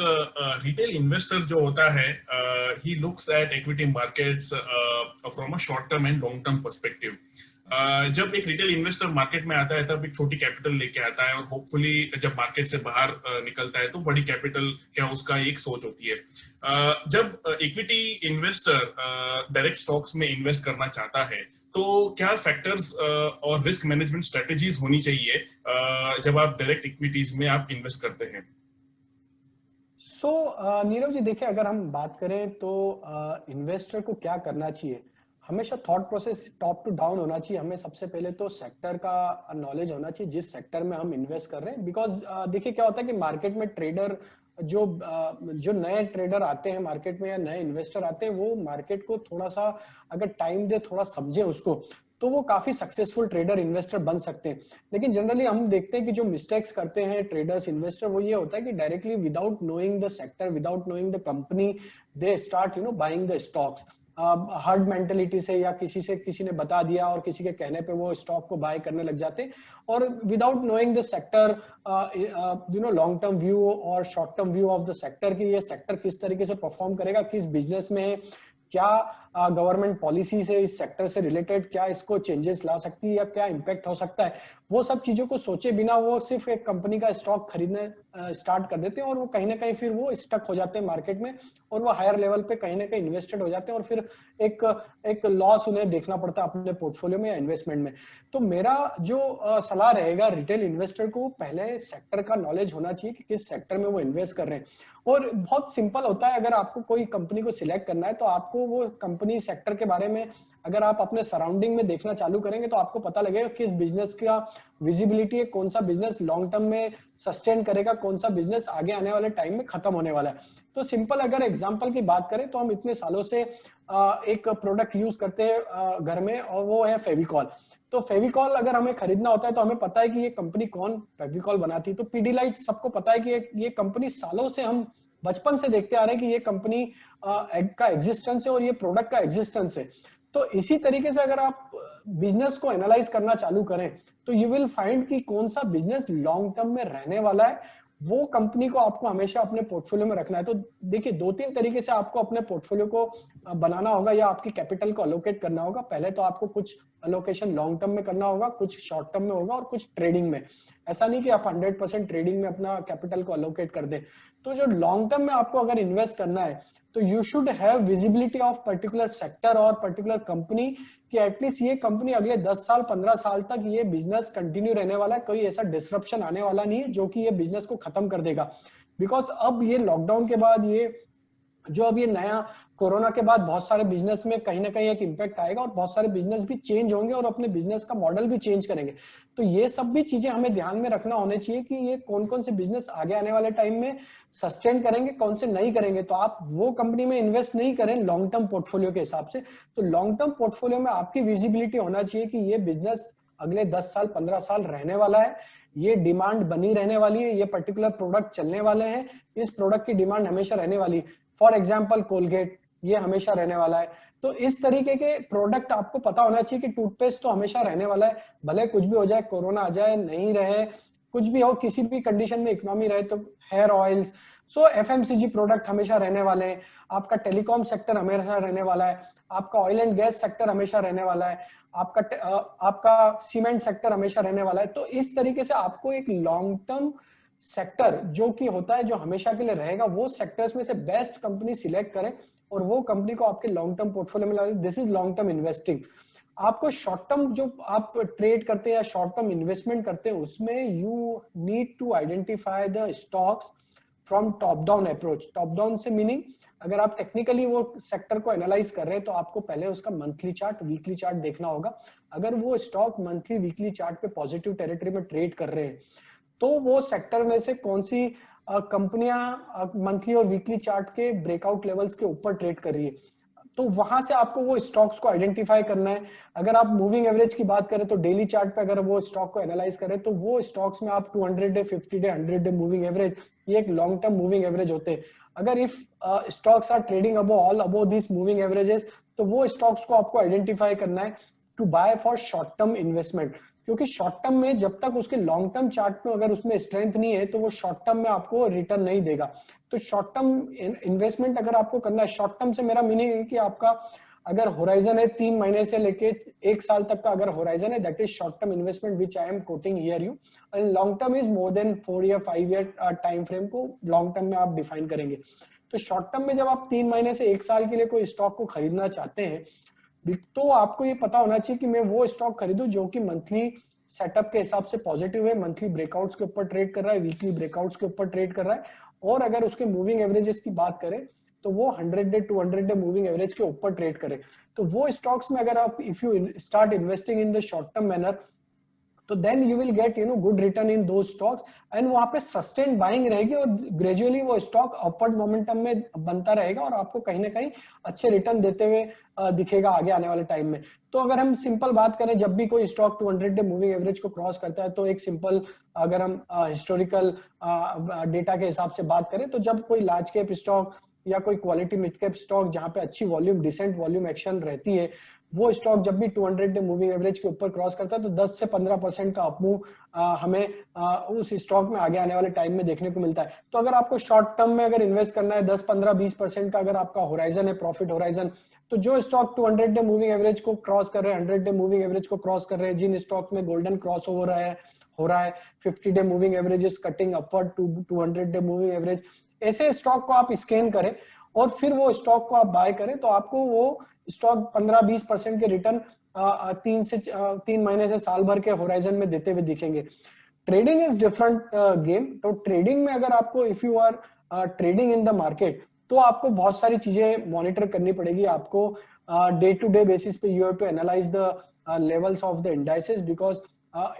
retail investor जो होता है, he looks at equity markets from a short term and long term perspective. जब एक retail investor market में आता है तब एक छोटी कैपिटल लेके आता है, और होपफुली जब मार्केट से बाहर निकलता है तो बड़ी कैपिटल क्या उसका एक सोच होती है. जब इक्विटी इन्वेस्टर डायरेक्ट स्टॉक्स में इन्वेस्ट करना चाहता है तो क्या फैक्टर्स और रिस्क मैनेजमेंट स्ट्रेटेजीज होनी चाहिए जब आप डायरेक्ट इक्विटीज में आप इन्वेस्ट करते हैं? सो नीरव जी, देखिए, अगर हम बात करें तो इन्वेस्टर को क्या करना चाहिए, हमेशा thought process top to down होना चाहिए. हमें सबसे पहले तो सेक्टर का नॉलेज होना चाहिए जिस सेक्टर में हम इन्वेस्ट कर रहे हैं. बिकॉज देखिए क्या होता है कि मार्केट में ट्रेडर जो नए ट्रेडर आते हैं मार्केट में या नए इन्वेस्टर आते हैं, वो मार्केट को थोड़ा सा अगर टाइम दे, थोड़ा समझे उसको, तो वो काफी सक्सेसफुल ट्रेडर इन्वेस्टर बन सकते हैं. लेकिन जनरली हम देखते हैं कि जो मिस्टेक्स करते हैं ट्रेडर्स इन्वेस्टर, वो ये होता है कि directly without knowing the sector, without knowing the company, they start buying the stocks herd mentality से, या किसी ने बता दिया और किसी के कहने पे वो स्टॉक को बाय करने लग जाते हैं, और without knowing the sector, long term view और short term view of the sector, कि ये सेक्टर किस तरीके से परफॉर्म करेगा, किस बिजनेस में है, क्या गवर्नमेंट पॉलिसी से इस सेक्टर से रिलेटेड क्या इसको चेंजेस ला सकती है या क्या इंपैक्ट हो सकता है, वो सब चीजों को सोचे बिना वो सिर्फ एक कंपनी का स्टॉक खरीदने स्टार्ट कर देते हैं, और वो कहीं ना कहीं फिर वो स्टक हो जाते हैं मार्केट में, और वो हायर लेवल पे कहीं ना कहीं इन्वेस्टेड हो जाते हैं, और फिर एक लॉस उन्हें देखना पड़ता है अपने पोर्टफोलियो में या इन्वेस्टमेंट में. तो मेरा जो सलाह रहेगा, रिटेल इन्वेस्टर को पहले सेक्टर का नॉलेज होना चाहिए कि किस सेक्टर में वो इन्वेस्ट कर रहे हैं. और बहुत सिंपल होता है, अगर आपको कोई कंपनी को सिलेक्ट करना है तो आपको वो कंपनी सेक्टर के बारे में अगर आप अपने सराउंडिंग में देखना चालू करेंगे तो आपको पता लगेगा किस बिजनेस का विजिबिलिटी है, कौन सा बिजनेस लॉन्ग टर्म में सस्टेन करेगा, कौन सा बिजनेस आगे आने वाले टाइम में खत्म होने वाला है. तो सिंपल अगर एग्जांपल की बात करें तो हम इतने सालों से एक प्रोडक्ट यूज करते हैं घर में, और वो है फेविकॉल. तो फेविकॉल अगर हमें खरीदना होता है तो हमें पता है कि ये कंपनी कौन फेविकॉल बनाती है. तो पीडीलाइट सबको पता है कि ये कंपनी सालों से हम बचपन से देखते आ रहे हैं कि ये कंपनी का एग्जिस्टेंस है और ये प्रोडक्ट का एग्जिस्टेंस है. तो इसी तरीके से अगर आप बिजनेस को एनालाइज करना चालू करें तो यू विल फाइंड कि कौन सा बिजनेस लॉन्ग टर्म में रहने वाला है, वो कंपनी को आपको हमेशा अपने पोर्टफोलियो में रखना है. तो देखिए, 2-3 तरीके से आपको अपने पोर्टफोलियो को बनाना होगा या आपकी कैपिटल को अलोकेट करना होगा. पहले तो आपको कुछ अलोकेशन लॉन्ग टर्म में करना होगा, कुछ शॉर्ट टर्म में होगा और कुछ ट्रेडिंग में. ऐसा नहीं कि आप 100% ट्रेडिंग में अपना कैपिटल को अलोकेट कर दें. तो जो लॉन्ग टर्म में आपको अगर इन्वेस्ट करना है तो you should have visibility of particular sector और पर्टिकुलर कंपनी, कि एटलीस्ट ये कंपनी अगले 10 साल 15 साल तक ये बिजनेस कंटिन्यू रहने वाला है, कोई ऐसा डिसरप्शन आने वाला नहीं है जो कि ये बिजनेस को खत्म कर देगा. बिकॉज अब ये लॉकडाउन के बाद, ये जो अब ये नया कोरोना के बाद बहुत सारे बिजनेस में कहीं ना कहीं एक इम्पैक्ट आएगा, और बहुत सारे बिजनेस भी चेंज होंगे और अपने बिजनेस का मॉडल भी चेंज करेंगे. तो ये सब भी चीजें हमें ध्यान में रखना होने चाहिए कि ये कौन कौन से बिजनेस आगे आने वाले टाइम में सस्टेन करेंगे, कौन से नहीं करेंगे. तो आप वो कंपनी में इन्वेस्ट नहीं करें लॉन्ग टर्म पोर्टफोलियो के हिसाब से. तो लॉन्ग टर्म पोर्टफोलियो में आपकी विजिबिलिटी होना चाहिए कि ये बिजनेस अगले 10 साल 15 साल रहने वाला है, ये डिमांड बनी रहने वाली है, ये पर्टिकुलर प्रोडक्ट चलने वाले हैं, इस प्रोडक्ट की डिमांड हमेशा रहने वाली है. फॉर एग्जाम्पल कोलगेट, ये हमेशा रहने वाला है. तो इस तरीके के प्रोडक्ट आपको पता होना चाहिए कि टूथपेस्ट तो हमेशा रहने वाला है, भले कुछ भी हो जाए, कोरोना आ जाए, नहीं रहे, कुछ भी हो, किसी भी कंडीशन में इकोनॉमी रहे. तो हेयर ऑयल्स, सो एफएमसीजी प्रोडक्ट हमेशा रहने वाले हैं. आपका टेलीकॉम सेक्टर हमेशा रहने वाला है, आपका ऑयल एंड गैस सेक्टर हमेशा रहने वाला है, आपका सीमेंट सेक्टर हमेशा रहने वाला है। तो इस तरीके से आपको एक लॉन्ग टर्म सेक्टर जो कि होता है, जो हमेशा के लिए रहेगा, वो सेक्टर्स में से बेस्ट कंपनी सिलेक्ट करें और वो कंपनी को आपके लॉन्ग टर्म पोर्टफोलियो में लाएं। This is long term investing. आपको शॉर्ट टर्म जो आप ट्रेड करते हैं या शॉर्ट टर्म इन्वेस्टमेंट करते हैं, उसमें you need to identify the stocks from top down approach. Top down से मीनिंग, अगर आप टेक्निकली वो सेक्टर को एनालाइज कर रहे हैं तो आपको पहले उसका मंथली चार्ट, वीकली चार्ट देखना होगा। अगर वो स्टॉक मंथली वीकली चार्ट पे पॉजिटिव टेरिटरी में ट्रेड कर रहे हैं तो वो सेक्टर में से कौन सी कंपनियां मंथली और वीकली चार्ट के ब्रेकआउट लेवल्स के ऊपर ट्रेड कर रही है, तो वहां से आपको वो स्टॉक्स को आइडेंटिफाई करना है। अगर आप मूविंग एवरेज की बात करें तो डेली चार्ट पे अगर वो स्टॉक को एनालाइज करें तो वो स्टॉक्स में आप 200 day, 50 day, 100 day moving average, ये एक लॉन्ग टर्म मूविंग एवरेज होते हैं। अगर if stocks are trading above this moving averages, तो वो स्टॉक्स को आपको आइडेंटिफाई करना है to buy for short term investment. क्योंकि शॉर्ट टर्म में जब तक उसके लॉन्ग टर्म चार्ट में अगर उसमें स्ट्रेंथ नहीं है तो वो शॉर्ट टर्म में आपको रिटर्न नहीं देगा। तो शॉर्ट टर्म इन्वेस्टमेंट अगर आपको करना है, शॉर्ट टर्म से मेरा मीनिंग है कि आपका अगर होराइजन है 3 महीने से लेके 1 साल तक का अगर होराइजन है, that is short term investment which I am quoting here you. And long term is more than 4 या 5 ईयर टाइम फ्रेम को लॉन्ग टर्म में आप डिफाइन करेंगे। तो शॉर्ट टर्म में जब आप 3 महीने से 1 साल के लिए कोई स्टॉक को खरीदना चाहते हैं तो आपको ये पता होना चाहिए कि मैं वो स्टॉक खरीदूं जो कि मंथली सेटअप के हिसाब से पॉजिटिव है, मंथली ब्रेकआउट्स के ऊपर ट्रेड कर रहा है, वीकली ब्रेकआउट्स के ऊपर ट्रेड कर रहा है, और अगर उसके मूविंग एवरेजेस की बात करें तो वो 100 डे 200 डे मूविंग एवरेज के ऊपर ट्रेड करे। तो वो स्टॉक्स में अगर आप if you start investing in the short term manner तो then you will get good return in those stocks, and वहां पे सस्टेन बाइंग रहेगी और ग्रेजुअली वो स्टॉक अपवर्ड मोमेंटम में बनता रहेगा और आपको कहीं ना कहीं अच्छे रिटर्न देते हुए दिखेगा आगे आने वाले टाइम में। तो अगर हम सिंपल बात करें, जब भी कोई स्टॉक 200 डे मूविंग एवरेज को क्रॉस करता है तो एक सिंपल, अगर हम हिस्टोरिकल डेटा के हिसाब से बात करें तो जब कोई लार्ज कैप स्टॉक या कोई क्वालिटी मिड कैप स्टॉक जहां पे अच्छी वॉल्यूम, डिसेंट वॉल्यूम एक्शन रहती है, वो स्टॉक जब भी 200 डे मूविंग एवरेज के ऊपर क्रॉस करता है तो 10 से 15% का अपमूव हमें उस स्टॉक में आगे आने वाले टाइम में देखने को मिलता है। तो अगर आपको शॉर्ट टर्म में अगर इन्वेस्ट करना है 10, 15, 20% का अगर आपका होराइजन है, प्रॉफिट होराइजन, तो जो स्टॉक 200 डे मूविंग एवरेज को क्रॉस कर रहे हैं, 100 डे मूविंग एवरेज को क्रॉस कर रहे हैं, जिन स्टॉक में गोल्डन क्रॉस ओवर हो रहा है 50 day moving average cutting upward to 200 day moving average, ऐसे स्टॉक को आप स्कैन करें और फिर वो स्टॉक को आप बाय करें तो आपको वो स्टॉक 15-20% के रिटर्न 3 महीने से साल भर के होराइजन में देते हुए दिखेंगे। Trading is different game. तो ट्रेडिंग में अगर आपको, if you are trading in the market, तो आपको बहुत सारी चीजें मॉनिटर करनी पड़ेगी। आपको डे टू डे बेसिस पे you have to analyse the levels of the indices, because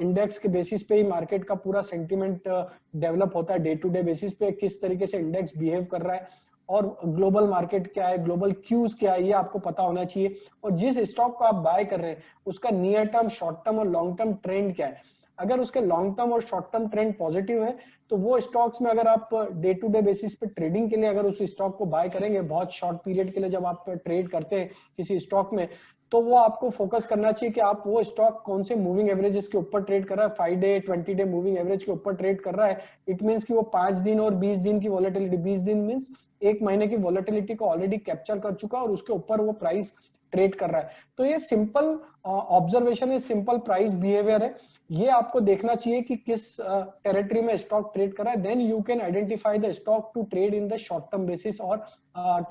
index के बेसिस पे ही मार्केट का पूरा सेंटिमेंट डेवलप होता है। डे टू डे बेसिस पे किस तरीके से इंडेक्स बिहेव कर रहा है और ग्लोबल मार्केट क्या है, ग्लोबल क्यूज क्या है, ये आपको पता होना चाहिए। और जिस स्टॉक को आप बाय कर रहे हैं उसका नियर टर्म, शॉर्ट टर्म और लॉन्ग टर्म ट्रेंड क्या है। अगर उसके लॉन्ग टर्म और शॉर्ट टर्म ट्रेंड पॉजिटिव है तो वो स्टॉक्स में अगर आप डे टू डे बेसिस पे ट्रेडिंग के लिए अगर उस स्टॉक को बाय करेंगे, बहुत शॉर्ट पीरियड के लिए जब आप ट्रेड करते हैं किसी स्टॉक में, तो वो आपको फोकस करना चाहिए कि आप वो स्टॉक कौन से मूविंग एवरेजेस के ऊपर ट्रेड कर रहा है। 5 डे 20 डे मूविंग एवरेज के ऊपर ट्रेड कर रहा है, इट मींस कि वो 5 दिन और 20 दिन की वॉलेटिलिटी, 20 दिन मींस 1 महीने की वॉलेटिलिटी को ऑलरेडी कैप्चर कर चुका और उसके ऊपर वो प्राइस ट्रेड कर रहा है। तो ये सिंपल ऑब्जर्वेशन है, सिंपल प्राइस बिहेवियर है, ये आपको देखना चाहिए कि किस टेरिटरी में स्टॉक ट्रेड कर रहा है। Then you can identify the stock to trade in the short term basis और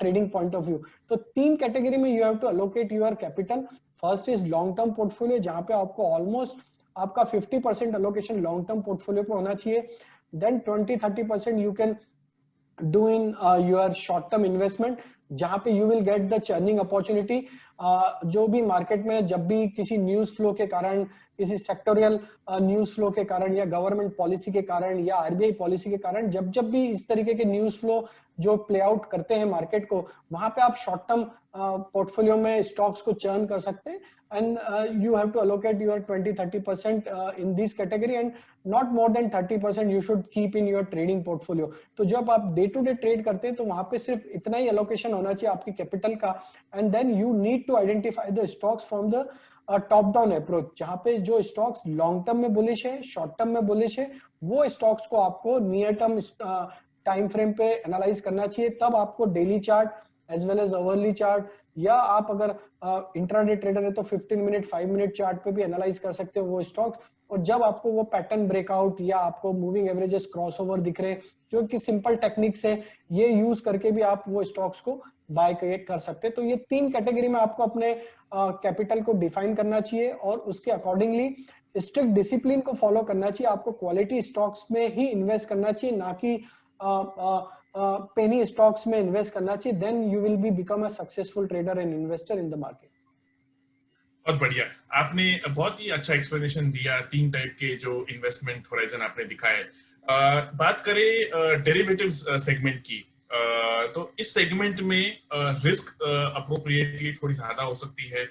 ट्रेडिंग पॉइंट ऑफ व्यू। तो 3 कैटेगरी में you have to allocate your capital. First is long term portfolio, जहां पे आपको almost आपका 50% अलोकेशन लॉन्ग टर्म पोर्टफोलियो पे होना चाहिए। Then 20-30% you can do in your short term investment, जहां पे you will get the churning opportunity. जो भी मार्केट में जब भी किसी न्यूज फ्लो के कारण, किसी सेक्टोरियल न्यूज फ्लो के कारण या गवर्नमेंट पॉलिसी के कारण या आरबीआई पॉलिसी के कारण, जब जब भी इस तरीके के न्यूज फ्लो जो प्ले आउट करते हैं मार्केट को, वहां पे आप शॉर्ट टर्म पोर्टफोलियो में स्टॉक्स को चर्न कर सकते हैं। And you have to allocate your 20-30% in this category and not more than 30% you should keep in your trading portfolio. तो जब आप डे टू डे ट्रेड करते हैं तो वहां पे सिर्फ इतना ही अलोकेशन होना चाहिए आपकी कैपिटल का। And then you need to identify the stocks from the top down approach, जहां पे जो स्टॉक्स लॉन्ग टर्म में बुलिश है, शॉर्ट टर्म में बुलिश है, वो स्टॉक्स को आपको नियर टर्म टाइम फ्रेम पे एनालाइज करना चाहिए। तब आपको daily chart as well as hourly chart या आप अगर इंट्राडे ट्रेडर है तो 15 मिनट 5 मिनट चार्ट पे भी एनालाइज कर सकते हो वो स्टॉक। और जब आपको वो पैटर्न ब्रेकआउट या आपको मूविंग एवरेजेस क्रॉसओवर दिख रहे, जो कि सिंपल टेक्निक्स है, ये यूज करके भी आप वो स्टॉक्स को बाय कर सकते हैं। तो ये 3 कैटेगरी में आपको अपने कैपिटल को डिफाइन करना चाहिए और उसके अकॉर्डिंगली स्ट्रिक्ट डिसिप्लिन को फॉलो करना चाहिए। आपको क्वालिटी स्टॉक्स में ही इन्वेस्ट करना चाहिए, ना कि पेनी स्टॉक्स में इन्वेस्ट करना चाहिए। Then you will be become a successful trader and investor in the market. बहुत बढ़िया, आपने बहुत ही अच्छा एक्सप्लेनेशन दिया, 3 टाइप के जो इन्वेस्टमेंट होराइजन आपने दिखाए। बात करें डेरिवेटिव्स सेगमेंट की, तो इस सेगमेंट में रिस्क अप्रोप्रिएटली थोड़ी ज्यादा हो सकती है,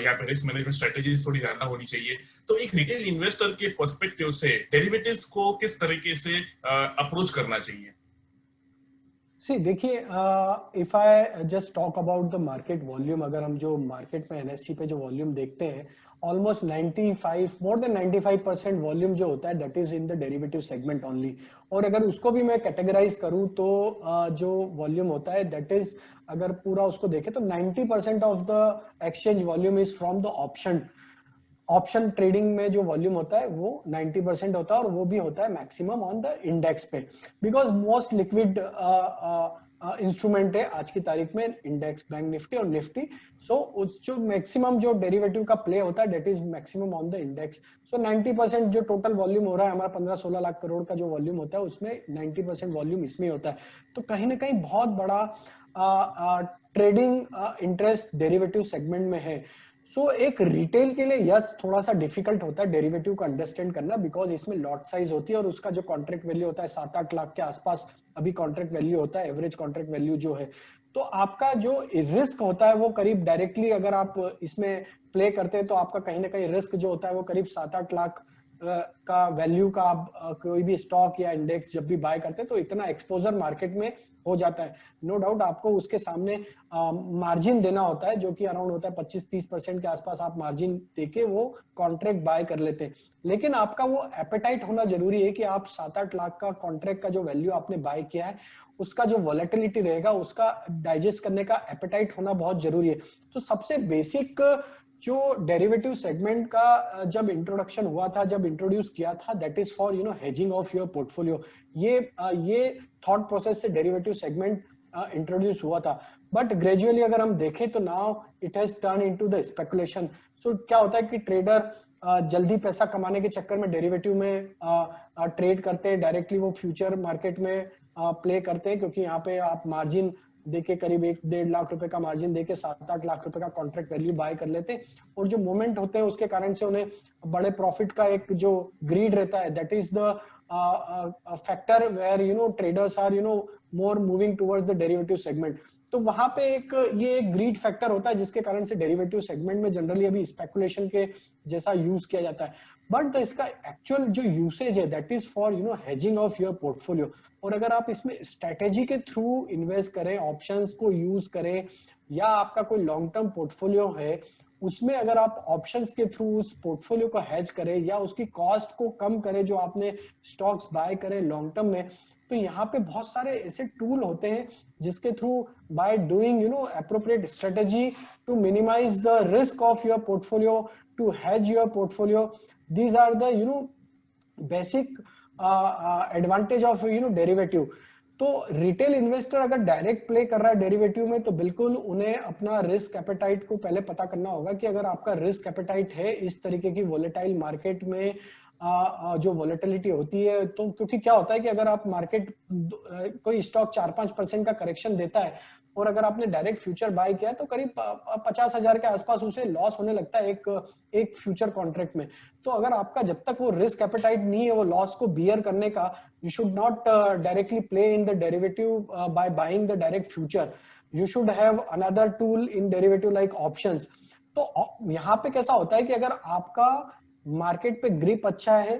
या फिर रिस्क मैनेजमेंट स्ट्रेटेजीज थोड़ी ज्यादा होनी चाहिए। तो एक रिटेल इन्वेस्टर के पर्सपेक्टिव से डेरिवेटिव्स को किस तरीके से अप्रोच करना चाहिए? सी देखिए, if I just talk about the market volume, अगर हम जो मार्केट में एनएससी पे जो वॉल्यूम देखते हैं, ऑलमोस्ट 95 मोर देन 95% वॉल्यूम जो होता है that is in the derivative segment only. और अगर उसको भी मैं कैटेगराइज करूं तो जो वॉल्यूम होता है दैट इज, अगर पूरा उसको देखें तो 90% of the exchange volume is from the option trading में जो वॉल्यूम होता है वो 90% होता है, और वो भी होता है मैक्सिमम ऑन द इंडेक्स पे, बिकॉज मोस्ट लिक्विड इंस्ट्रूमेंट है आज की तारीख में इंडेक्स, बैंक निफ्टी और निफ्टी। सो उस जो मैक्सिमम जो डेरिवेटिव का प्ले होता है that is maximum on the index. So 90% जो टोटल वॉल्यूम हो रहा है हमारा 15-16 लाख करोड़ का जो वॉल्यूम होता है उसमें 90% वॉल्यूम इसमें होता है। तो कहीं ना कहीं बहुत बड़ा ट्रेडिंग इंटरेस्ट डेरिवेटिव सेगमेंट में है। सो एक रिटेल के लिए यस थोड़ा सा डिफिकल्ट होता है डेरिवेटिव को अंडरस्टैंड करना, बिकॉज इसमें लॉट साइज होती है और उसका जो कॉन्ट्रैक्ट वैल्यू होता है 7-8 लाख के आसपास अभी कॉन्ट्रैक्ट वैल्यू होता है, एवरेज कॉन्ट्रैक्ट वैल्यू जो है। तो आपका जो रिस्क होता है वो करीब डायरेक्टली अगर आप इसमें प्ले करते हैं तो आपका कहीं ना कहीं रिस्क जो होता है वो करीब 7-8 लाख का वैल्यू का आप कोई भी स्टॉक या इंडेक्स जब भी बाय करते हैं तो इतना एक्सपोजर मार्केट में हो जाता है। नो डाउट आपको उसके सामने मार्जिन देना होता है जो कि अराउंड होता है 25-30% के आसपास आप मार्जिन देके वो कॉन्ट्रैक्ट बाय कर लेते हैं। लेकिन आपका वो एपेटाइट होना जरूरी है कि आप 7-8 लाख का कॉन्ट्रैक्ट का जो वैल्यू आपने बाय किया है उसका जो वॉलेटिलिटी रहेगा उसका डाइजेस्ट करने का एपेटाइट होना बहुत जरूरी है। तो सबसे बेसिक जो डेरिवेटिव सेगमेंट का जब इंट्रोडक्शन हुआ था, जब इंट्रोड्यूस किया था, that is for hedging of your portfolio. ये थॉट प्रोसेस से डेरिवेटिव सेगमेंट इंट्रोड्यूस हुआ था। बट ग्रेजुअली अगर हम देखें तो now it has turn into the speculation. So क्या होता है कि ट्रेडर जल्दी पैसा कमाने के चक्कर में डेरिवेटिव में ट्रेड करते हैं, डायरेक्टली वो फ्यूचर मार्केट में प्ले करते हैं, क्योंकि यहाँ पे आप मार्जिन देके करीब 1-1.5 लाख रुपए का मार्जिन देके 7-8 लाख रुपए का कॉन्ट्रैक्ट वैल्यू बाय कर लेते हैं। और जो मूवमेंट होते हैं उसके कारण से उन्हें बड़े प्रॉफिट का एक जो ग्रीड रहता है that is the factor where traders are more moving towards the derivative segment. तो वहां पे ये एक ग्रीड फैक्टर होता है जिसके कारण से डेरिवेटिव सेगमेंट में जनरली अभी स्पेकुलेशन के जैसा यूज किया जाता है। बट इसका एक्चुअल जो यूसेज है that is for hedging of your portfolio. और अगर आप इसमें स्ट्रेटेजी के थ्रू इन्वेस्ट करें, ऑप्शंस को यूज करें, या आपका कोई लॉन्ग टर्म पोर्टफोलियो है उसमें अगर आप ऑप्शंस के थ्रू उस पोर्टफोलियो को हेज करें या उसकी कॉस्ट को कम करें जो आपने स्टॉक्स बाय करें लॉन्ग टर्म में, तो यहाँ पे बहुत सारे ऐसे टूल होते हैं जिसके through by doing appropriate strategy to minimize the risk of your portfolio, to hedge your portfolio, these are the basic advantage of derivative। तो रिटेल इन्वेस्टर अगर डायरेक्ट प्ले कर रहा है डेरिवेटिव में तो बिल्कुल उन्हें अपना रिस्क एपेटाइट को पहले पता करना होगा कि अगर आपका रिस्क एपेटाइट है इस तरीके की वोलेटाइल मार्केट में जो वोलेटिलिटी होती है, तो क्योंकि क्या होता है कि अगर आप मार्केट कोई स्टॉक 4-5% का करेक्शन देता है और अगर आपने डायरेक्ट फ्यूचर बाय किया तो करीब 50,000 के आसपास उसे लॉस होने लगता है एक फ्यूचर कॉन्ट्रैक्ट में। तो अगर आपका जब तक वो रिस्क एपेटाइट नहीं है वो लॉस को बियर करने का, you should not directly play in the derivative by buying the direct future. You should have another tool in derivative like options. तो यहाँ पे कैसा होता है कि अगर आपका मार्केट पे ग्रिप अच्छा है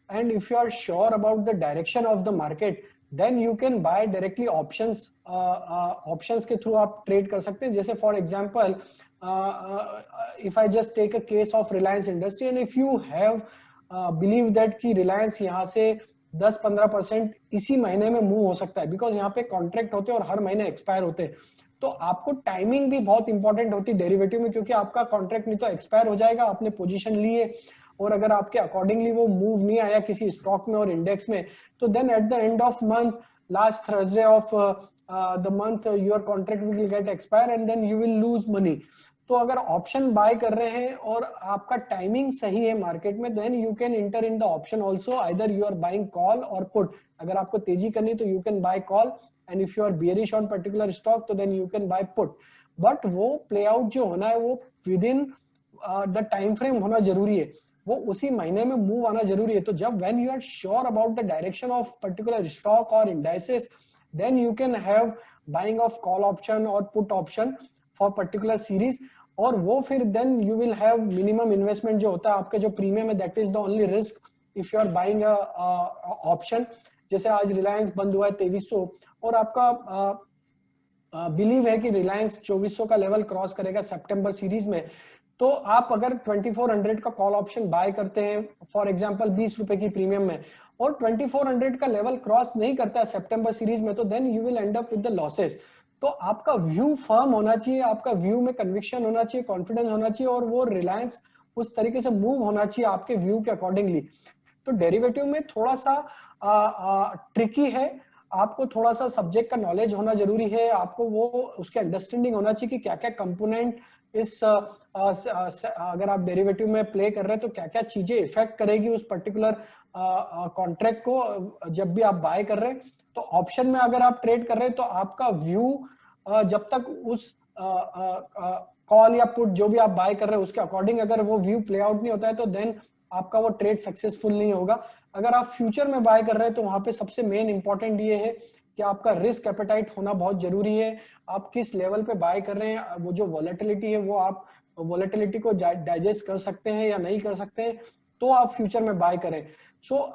and if you are sure about the direction of the market then you can buy directly options. Options के थ्रू आप ट्रेड कर सकते हैं। जैसे for example if I just take a case of Reliance industry and if you have believe that कि रिलायंस यहाँ से 10-15% इसी महीने में मूव हो सकता है, बिकॉज यहाँ पे कॉन्ट्रैक्ट होते हैं और हर महीने एक्सपायर होते हैं। तो आपको टाइमिंग भी बहुत इंपॉर्टेंट होती है डेरिवेटिव में, क्योंकि आपका कॉन्ट्रैक्ट नहीं तो एक्सपायर हो जाएगा, आपने पोजीशन ली है और अगर आपके अकॉर्डिंगली वो मूव नहीं आया किसी स्टॉक में और इंडेक्स में, तो then at the end of month, last Thursday of the month, your contract will get expire and then you will lose money. तो अगर ऑप्शन बाय कर रहे हैं और आपका टाइमिंग सही है मार्केट में, then you can enter in the option also, either you are buying call or put. अगर आपको तेजी करनी तो you can buy call, and if you are bearish on particular stock तो then you can buy put. But वो play out जो होना है वो within the time frame होना जरूरी है, वो उसी महीने में मूव आना जरूरी है। तो जब when you are sure about the direction of particular stock or indices, then you can have buying of call option or put option for particular series, और वो फिर then you will have minimum investment जो होता है आपके जो premium है, that is the only risk if you are buying option. जैसे आज रिलायंस बंद हुआ है 2300 और आपका बिलीव है कि रिलायंस 2400 का लेवल क्रॉस करेगा सितंबर सीरीज में, तो आप अगर 2400 का कॉल ऑप्शन बाय करते हैं फॉर एग्जांपल 20 रुपए की प्रीमियम में, और 2400 का लेवल क्रॉस नहीं करता है सितंबर सीरीज में, तो then you will end up with the losses. तो आपका व्यू फर्म होना चाहिए, आपका व्यू में कन्विक्शन होना चाहिए, कॉन्फिडेंस होना चाहिए, और वो रिलायंस उस तरीके से मूव होना चाहिए आपके व्यू के अकॉर्डिंगली। तो डेरिवेटिव में थोड़ा सा ट्रिकी है, आपको थोड़ा सा सब्जेक्ट का नॉलेज होना जरूरी है, आपको वो उसके अंडरस्टैंडिंग होना चाहिए कि क्या क्या कंपोनेंट इस अगर आप डेरिवेटिव में प्ले कर रहे हैं तो क्या क्या चीजें इफेक्ट करेगी उस पर्टिकुलर कॉन्ट्रैक्ट को जब भी आप बाय कर रहे हैं। तो ऑप्शन में अगर आप ट्रेड कर रहे हैं तो आपका व्यू जब तक उस कॉल या पुट जो भी आप बाय कर रहे हैं उसके अकॉर्डिंग अगर वो व्यू प्ले आउट नहीं होता है तो देन आपका वो ट्रेड सक्सेसफुल नहीं होगा। अगर आप फ्यूचर में बाय कर रहे हैं तो वहां पे सबसे मेन इंपॉर्टेंट ये है कि आपका रिस्क एपेटाइट होना बहुत जरूरी है, आप किस लेवल पे बाय कर रहे हैं, वो जो वॉलेटिलिटी है वो आप वॉलेटिलिटी को डाइजेस्ट कर सकते हैं या नहीं कर सकते हैं, तो आप फ्यूचर में बाय करें।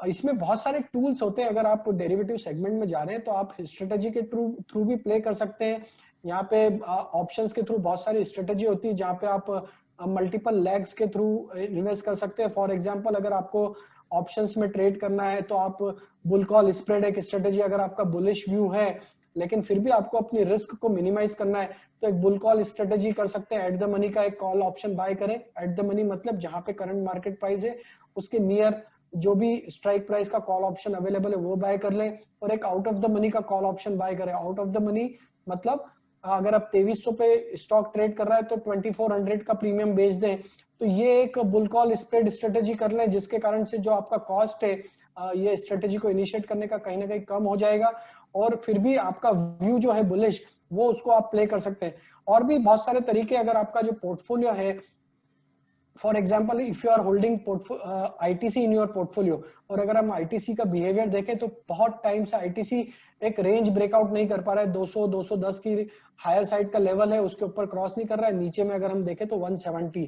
इसमें बहुत सारे टूल्स होते हैं, अगर आप डेरिवेटिव सेगमेंट में जा रहे हैं तो आप स्ट्रेटेजी के थ्रू भी प्ले कर सकते हैं। यहाँ पे ऑप्शंस के थ्रू बहुत सारी स्ट्रेटेजी होती है जहाँ पे आप मल्टीपल लेग्स के थ्रू इन्वेस्ट कर सकते हैं। फॉर एग्जांपल अगर आपको ऑप्शंस में ट्रेड करना है तो आप बुल कॉल स्प्रेड एक स्ट्रेटेजी, अगर आपका बुलिश व्यू है लेकिन फिर भी आपको अपनी रिस्क को मिनिमाइज करना है तो एक बुल कॉल स्ट्रेटेजी कर सकते हैं। एट द मनी का एक कॉल ऑप्शन बाय करें, एट द मनी मतलब जहां पे करंट मार्केट प्राइस है उसके नियर जो भी स्ट्राइक प्राइस का कॉल ऑप्शन अवेलेबल है वो बाय कर लें, और एक आउट ऑफ द मनी का कॉल ऑप्शन बाय करें। आउट ऑफ द मनी मतलब अगर आप 2300 पे स्टॉक ट्रेड कर रहा है तो 2400 का प्रीमियम बेच दें, तो ये एक बुल कॉल स्प्रेड स्ट्रेटेजी कर लें जिसके कारण से जो आपका कॉस्ट है ये स्ट्रेटेजी को इनिशिएट करने का कहीं ना कहीं कम हो जाएगा, और फिर भी आपका व्यू जो है बुलिश वो उसको आप प्ले कर सकते हैं। और भी बहुत सारे तरीके, अगर आपका जो पोर्टफोलियो है for example if you are holding ITC in your portfolio, और अगर हम आईटीसी का बिहेवियर देखें तो बहुत टाइम से आईटीसी एक रेंज ब्रेकआउट नहीं कर पा रहा है, 200 210 की हायर साइड का लेवल है उसके ऊपर क्रॉस नहीं कर रहा है, नीचे में अगर हम देखें तो 170।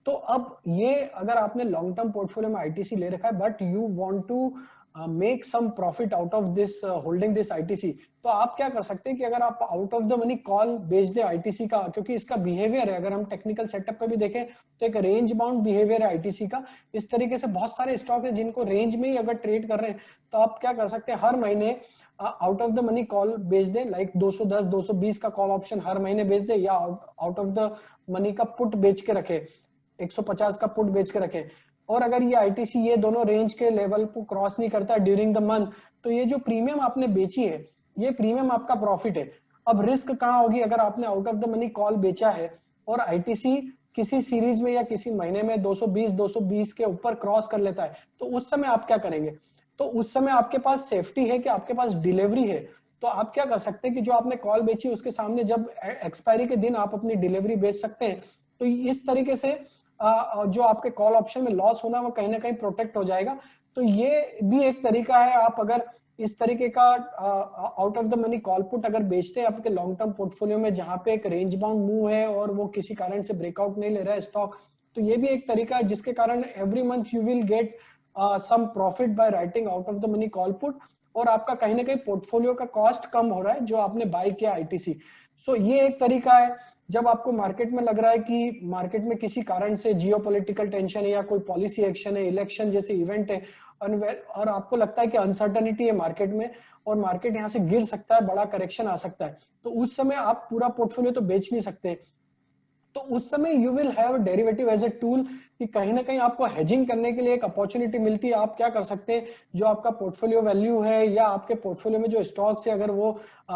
तो अब ये अगर आपने लॉन्ग टर्म पोर्टफोलियो में आईटीसी ले रखा है but you want to make some profit out of this holding this ITC, तो आप क्या कर सकते हैं कि अगर आप out of the money call बेच दे आईटीसी का, क्योंकि इसका बिहेवियर है अगर हम टेक्निकल सेटअप पे भी देखें तो एक रेंज बाउंड बिहेवियर है आईटीसी का। इस तरीके से बहुत सारे स्टॉक है जिनको रेंज में ही अगर ट्रेड कर रहे हैं तो आप क्या कर सकते हैं, हर महीने out of the money call बेच दे, लाइक 210 220 का कॉल ऑप्शन हर महीने बेच दे, या आउट ऑफ द मनी का पुट बेच के रखे, 150 का पुट बेच के रखे। और अगर ये आईटीसी ये दोनों रेंज के लेवल को क्रॉस नहीं करता ड्यूरिंग द मंथ, तो ये जो प्रीमियम आपने बेची है ये प्रीमियम आपका प्रॉफिट है। अब रिस्क कहाँ होगी, अगर आपने out of the money call बेचा है और आईटीसी किसी सीरीज में या किसी महीने में 220 के ऊपर क्रॉस कर लेता है, तो उस समय आप क्या करेंगे, तो उस समय आपके पास सेफ्टी है कि आपके पास डिलीवरी है। तो आप क्या कर सकते हैं कि जो आपने कॉल बेची उसके सामने जब एक्सपायरी के दिन आप अपनी डिलीवरी बेच सकते हैं, तो इस तरीके से जो आपके कॉल ऑप्शन में लॉस होना वो कहीं ना कहीं प्रोटेक्ट हो जाएगा। तो ये भी एक तरीका है, आप अगर इस तरीके का out of the money call put अगर बेचते हैं आपके लॉन्ग टर्म पोर्टफोलियो में जहां पे एक रेंज बाउंड मूव है और वो किसी कारण से ब्रेकआउट नहीं ले रहा है स्टॉक, तो ये भी एक तरीका है जिसके कारण every month you will get some profit by writing out of the money call put, और आपका कहीं ना कहीं पोर्टफोलियो का कॉस्ट कम हो रहा है जो आपने बाय किया आईटीसी। सो ये एक तरीका है। जब आपको मार्केट में लग रहा है कि मार्केट में किसी कारण से जियोपॉलिटिकल टेंशन है या कोई पॉलिसी एक्शन है, इलेक्शन जैसे इवेंट है, और आपको लगता है कि अनसर्टनिटी है मार्केट में और मार्केट यहाँ से गिर सकता है, बड़ा करेक्शन आ सकता है, तो उस समय आप पूरा पोर्टफोलियो तो बेच नहीं सकते। तो उस समय you will have derivative as a tool कि कहीं ना कहीं आपको हेजिंग करने के लिए एक अपॉर्चुनिटी मिलती है। आप क्या कर सकते हैं, जो आपका पोर्टफोलियो वैल्यू है या आपके पोर्टफोलियो में जो स्टॉक्स है अगर वो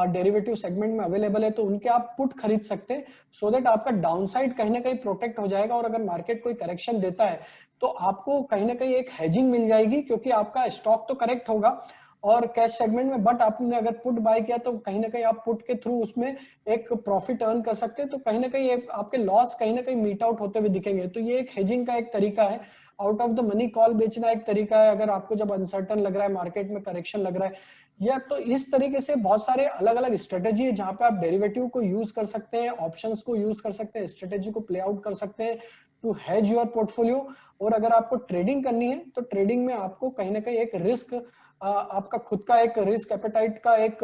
डेरिवेटिव सेगमेंट में अवेलेबल है तो उनके आप पुट खरीद सकते हैं, सो दैट आपका डाउनसाइड कहीं ना कहीं प्रोटेक्ट हो जाएगा। और अगर मार्केट कोई करेक्शन देता है तो आपको कहीं ना कहीं एक हेजिंग मिल जाएगी, क्योंकि आपका स्टॉक तो करेक्ट होगा और कैश सेगमेंट में, बट आपने अगर पुट बाय किया तो कहीं ना कहीं आप पुट के थ्रू उसमें एक प्रॉफिट अर्न कर सकते हैं। तो कहीं ना कहीं आपके लॉस कहीं ना कहीं मीट आउट होते हुए दिखेंगे। तो ये एक हेजिंग का एक तरीका है। Out of the money call बेचना एक तरीका है, अगर आपको जब अनसर्टन लग रहा है, मार्केट में करेक्शन लग रहा है, या तो इस तरीके से बहुत सारे अलग अलग स्ट्रेटेजी है जहां पे आप डेरिवेटिव को यूज कर सकते हैं, ऑप्शंस को यूज कर सकते हैं, स्ट्रेटेजी को प्ले आउट कर सकते हैं टू हेज योर पोर्टफोलियो। और अगर आपको ट्रेडिंग करनी है तो ट्रेडिंग में आपको कहीं ना कहीं एक रिस्क, आपका खुद का एक रिस्क एपेटाइट का एक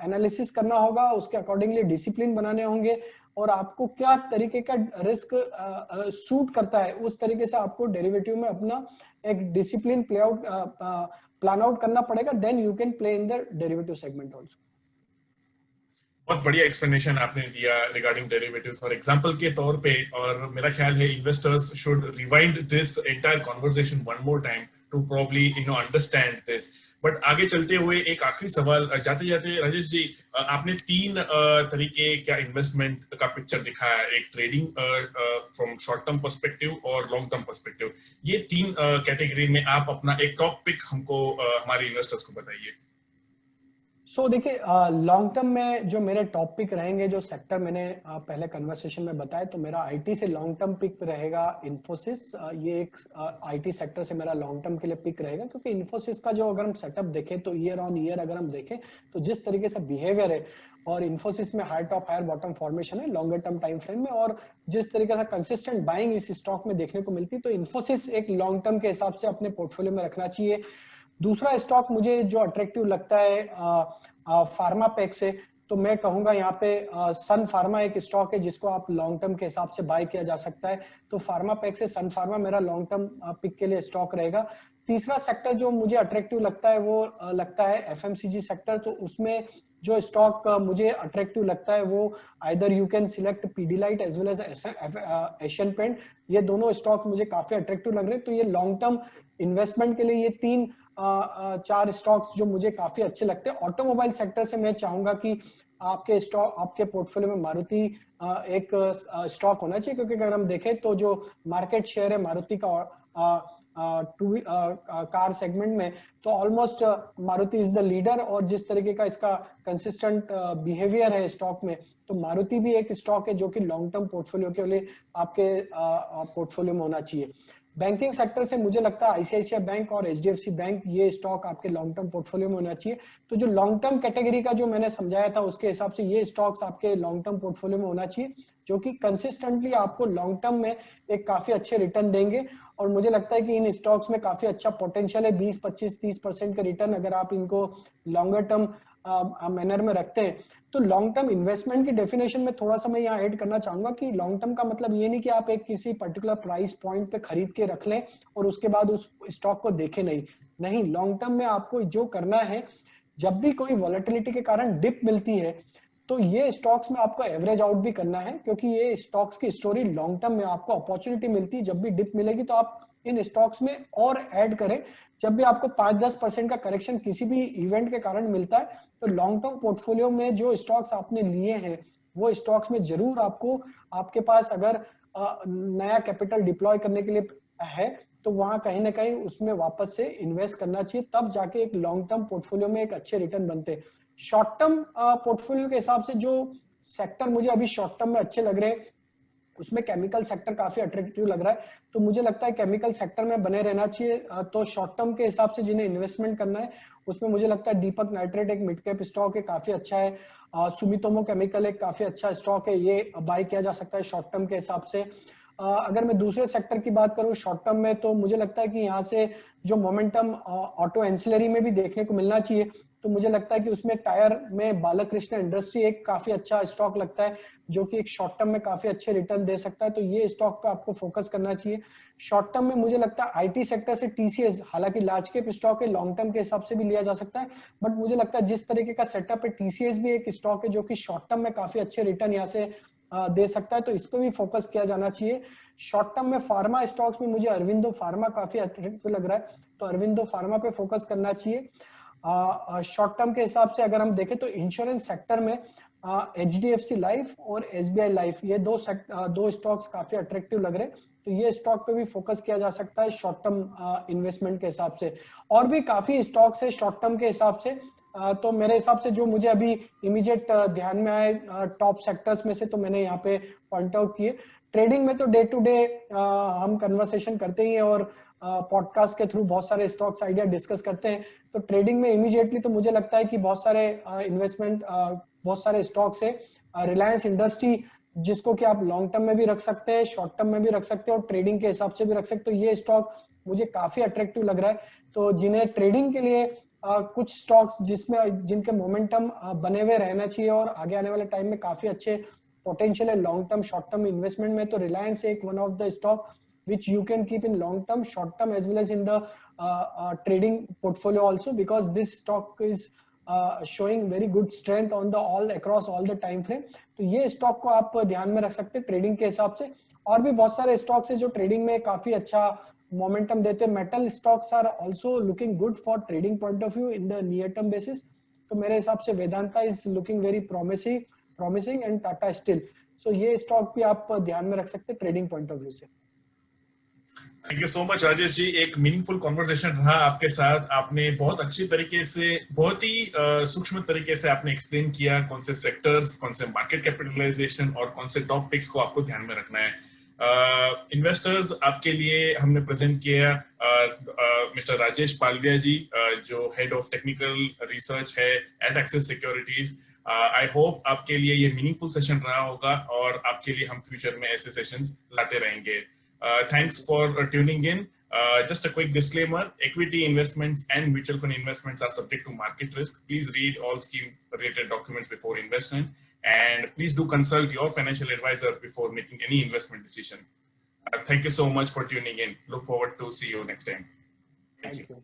एनालिसिस करना होगा, उसके अकॉर्डिंगली डिसिप्लिन बनाने होंगे और आपको क्या तरीके का रिस्क सूट करता है उस तरीके से आपको डेरिवेटिव में अपना एक discipline play out plan out करना पड़ेगा। Then you can play in the derivative segment also. बहुत बढ़िया एक्सप्लेनेशन आपने दिया रिगार्डिंग डेरिवेटिव्स और एग्जांपल के तौर पे, और मेरा ख्याल है investors should rewind this entire conversation one more time to probably understand this. But आगे चलते हुए एक आखिरी सवाल जाते जाते, राजेश जी, आपने तीन तरीके का इन्वेस्टमेंट का पिक्चर दिखाया, एक trading from short term perspective और लॉन्ग टर्म पर्सपेक्टिव। ये तीन कैटेगरी में आप अपना एक टॉप पिक हमको हमारे इन्वेस्टर्स को बताइए। सो देखिए, लॉन्ग टर्म में जो मेरे टॉप पिक रहेंगे, जो सेक्टर मैंने पहले कन्वर्सेशन में बताया, तो मेरा आईटी से लॉन्ग टर्म पिक रहेगा इन्फोसिस। ये एक आईटी सेक्टर से मेरा लॉन्ग टर्म के लिए पिक रहेगा, क्योंकि इन्फोसिस का जो अगर हम सेटअप देखें तो ईयर ऑन ईयर अगर हम देखें तो जिस तरीके से बिहेवियर है, और इन्फोसिस में higher top higher bottom formation है लॉन्गर टर्म टाइम फ्रेम में, और जिस तरीके से कंसिस्टेंट बाइंग इस स्टॉक में देखने को मिलती है, तो इन्फोसिस एक लॉन्ग टर्म के हिसाब से अपने पोर्टफोलियो में रखना चाहिए। दूसरा स्टॉक मुझे जो अट्रैक्टिव लगता है फार्मा पैक से, तो मैं कहूंगा यहाँ पे सन फार्मा एक स्टॉक है जिसको आप लॉन्ग टर्म के हिसाब से बाय किया जा सकता है। तो फार्मा पैक से सन फार्मा मेरा लॉन्ग टर्म पिक के लिए स्टॉक रहेगा। तीसरा सेक्टर जो मुझे अट्रैक्टिव लगता है वो लगता है एफएमसीजी सेक्टर। तो उसमें जो स्टॉक मुझे अट्रैक्टिव लगता है वो either you can select Pidilite as well as Asian Paint. ये दोनों स्टॉक मुझे काफी अट्रैक्टिव लग रहे हैं। तो ये लॉन्ग टर्म इन्वेस्टमेंट के लिए ये तीन चार स्टॉक्स जो मुझे काफी अच्छे लगते हैं। ऑटोमोबाइल सेक्टर से मैं चाहूंगा कि आपके स्टॉक, आपके पोर्टफोलियो में मारुति एक स्टॉक होना चाहिए, क्योंकि अगर हम देखें तो जो मार्केट शेयर है मारुति का कार सेगमेंट में, तो almost Maruti is the leader. और जिस तरीके का इसका कंसिस्टेंट बिहेवियर है स्टॉक में, तो मारुति भी एक स्टॉक है जो कि लॉन्ग टर्म पोर्टफोलियो के लिए आपके पोर्टफोलियो में होना चाहिए। बैंकिंग सेक्टर से मुझे लगता है आईसीआईसीआई बैंक और एचडीएफसी बैंक, ये स्टॉक आपके लॉन्ग टर्म पोर्टफोलियो में होना चाहिए। तो जो लॉन्ग टर्म कैटेगरी का जो मैंने समझाया था उसके हिसाब से ये स्टॉक्स आपके लॉन्ग टर्म पोर्टफोलियो में होना चाहिए, जो कि कंसिस्टेंटली आपको लॉन्ग टर्म में एक काफी अच्छे रिटर्न देंगे। और मुझे लगता है कि इन स्टॉक्स में काफी अच्छा पोटेंशियल है, 20, 25, 30% का रिटर्न अगर आप इनको लॉन्गर टर्म मैनर में रखते हैं। तो लॉन्ग टर्म इन्वेस्टमेंट की डेफिनेशन में थोड़ा सा मैं यहाँ ऐड करना चाहूंगा कि लॉन्ग टर्म का मतलब ये नहीं कि आप एक किसी पर्टिकुलर प्राइस पॉइंट पे खरीद के रख लें और उसके बाद उस स्टॉक को देखें नहीं। लॉन्ग टर्म में आपको जो करना है, जब भी कोई वॉलेटिलिटी के कारण डिप मिलती है तो ये स्टॉक्स में आपको एवरेज आउट भी करना है, क्योंकि ये स्टॉक्स की स्टोरी लॉन्ग टर्म में आपको अपॉर्चुनिटी मिलती है। जब भी डिप मिलेगी तो आप इन स्टॉक्स में और ऐड करें। जब भी आपको 5-10% का करेक्शन किसी भी इवेंट के कारण मिलता है, तो लॉन्ग टर्म पोर्टफोलियो में जो स्टॉक्स आपने लिए हैं वो स्टॉक्स में जरूर आपको, आपके पास अगर नया कैपिटल डिप्लॉय करने के लिए है तो वहां कहीं ना कहीं उसमें वापस से इन्वेस्ट करना चाहिए, तब जाके एक लॉन्ग टर्म पोर्टफोलियो में एक अच्छे रिटर्न बनते हैं। शॉर्ट टर्म पोर्टफोलियो के हिसाब से जो सेक्टर मुझे अभी शॉर्ट टर्म में अच्छे लग रहे हैं, उसमें केमिकल सेक्टर काफी अट्रैक्टिव लग रहा है। तो मुझे लगता है केमिकल सेक्टर में बने रहना चाहिए। तो शॉर्ट टर्म के हिसाब से जिन्हें इन्वेस्टमेंट करना है उसमें मुझे लगता है दीपक नाइट्रेट एक मिड कैप स्टॉक है, काफी अच्छा है। सुमितोमो केमिकल एक काफी अच्छा स्टॉक है, ये बाय किया जा सकता है शॉर्ट टर्म के हिसाब से। अगर मैं दूसरे सेक्टर की बात करूं शॉर्ट टर्म में, तो मुझे लगता है कि यहाँ से जो मोमेंटम ऑटो एंसिलरी में भी देखने को मिलना चाहिए। तो मुझे लगता है कि उसमें टायर में बालकृष्ण इंडस्ट्री एक काफी अच्छा स्टॉक लगता है, जो कि एक शॉर्ट टर्म में काफी अच्छे रिटर्न दे सकता है। तो ये स्टॉक पे आपको फोकस करना चाहिए। शॉर्ट टर्म में मुझे लगता है आईटी सेक्टर से टीसीएस, हालांकि लार्ज कैप स्टॉक है, लॉन्ग टर्म के हिसाब से भी लिया जा सकता है, बट मुझे लगता है जिस तरीके का सेटअप है, टीसीएस भी एक स्टॉक है जो कि शॉर्ट टर्म में काफी अच्छे रिटर्न यहाँ से दे सकता है, तो इस पर भी फोकस किया जाना चाहिए। शॉर्ट टर्म में फार्मा स्टॉक्स में मुझे अरविंदो फार्मा काफी अट्रैक्टिव लग रहा है, तो अरविंदो फार्मा पे फोकस करना चाहिए। शॉर्ट टर्म के हिसाब से अगर हम देखें तो इंश्योरेंस सेक्टर में एचडीएफसी लाइफ और एसबीआई लाइफ, ये दो स्टॉक्स काफी अट्रैक्टिव लग रहे हैं, तो ये स्टॉक पे भी फोकस किया जा सकता है शॉर्ट टर्म इन्वेस्टमेंट के हिसाब से। और भी काफी स्टॉक्स है शॉर्ट टर्म के हिसाब से, तो मेरे हिसाब से जो मुझे अभी इमीडिएट ध्यान में आए टॉप सेक्टर्स में से, तो मैंने यहाँ पे पॉइंट आउट किए। ट्रेडिंग में तो डे टू डे हम कन्वर्सेशन करते ही हैं और पॉडकास्ट के थ्रू बहुत सारे स्टॉक्स आइडिया डिस्कस करते हैं। तो ट्रेडिंग में इमीडिएटली तो मुझे लगता है कि बहुत सारे इन्वेस्टमेंट बहुत सारे स्टॉक्स है। रिलायंस इंडस्ट्री, जिसको कि आप लॉन्ग टर्म में भी रख सकते हैं, शॉर्ट टर्म में भी रख सकते हैं और ट्रेडिंग के हिसाब से भी रख सकते हो। ये स्टॉक मुझे काफी अट्रैक्टिव लग रहा है। तो जिन्हें ट्रेडिंग के लिए कुछ स्टॉक्स जिनके मोमेंटम बने हुए रहना चाहिए और आगे आने वाले टाइम में काफी अच्छे पोटेंशियल है long term short term investment में, तो रिलायंस एक one of the stock which you can keep in long term, short term, as well as in the trading portfolio also, because this stock is showing very good strength on the all across all the time frame. तो ये stock को आप ध्यान में रख सकते हैं trading के हिसाब से। और भी बहुत सारे स्टॉक्स है जो ट्रेडिंग में काफी अच्छा मोमेंटम देते हैं। Metal stocks are also looking good for trading point of view in the near term basis. तो मेरे हिसाब से Vedanta is looking very promising and Tata steel. So ये स्टॉक भी आप ध्यान में रख सकते हैं ट्रेडिंग पॉइंट ऑफ व्यू से। Thank you so much Rajesh ji, एक मीनिंगफुल कॉन्वर्सेशन रहा आपके साथ। आपने बहुत अच्छी तरीके से, बहुत ही सूक्ष्म तरीके से आपने एक्सप्लेन किया कौन से सेक्टर्स, कौन से मार्केट कैपिटलाइजेशन और कौन से टॉप पिक्स को आपको ध्यान में रखना है। इन्वेस्टर्स आपके लिए हमने प्रेजेंट किया मिस्टर राजेश पालविया जी, जो हेड ऑफ टेक्निकल रिसर्च है at Axis Securities. I hope आपके लिए ये मीनिंगफुल सेशन रहा होगा और आपके लिए हम फ्यूचर में ऐसे सेशंस लाते रहेंगे। Thanks for tuning in. Just a quick disclaimer, equity investments and mutual fund investments are subject to market risk. Please read all scheme related documents before investing, and please do consult your financial advisor before making any investment decision. Thank you so much for tuning in. Look forward to see you next time. Thank you.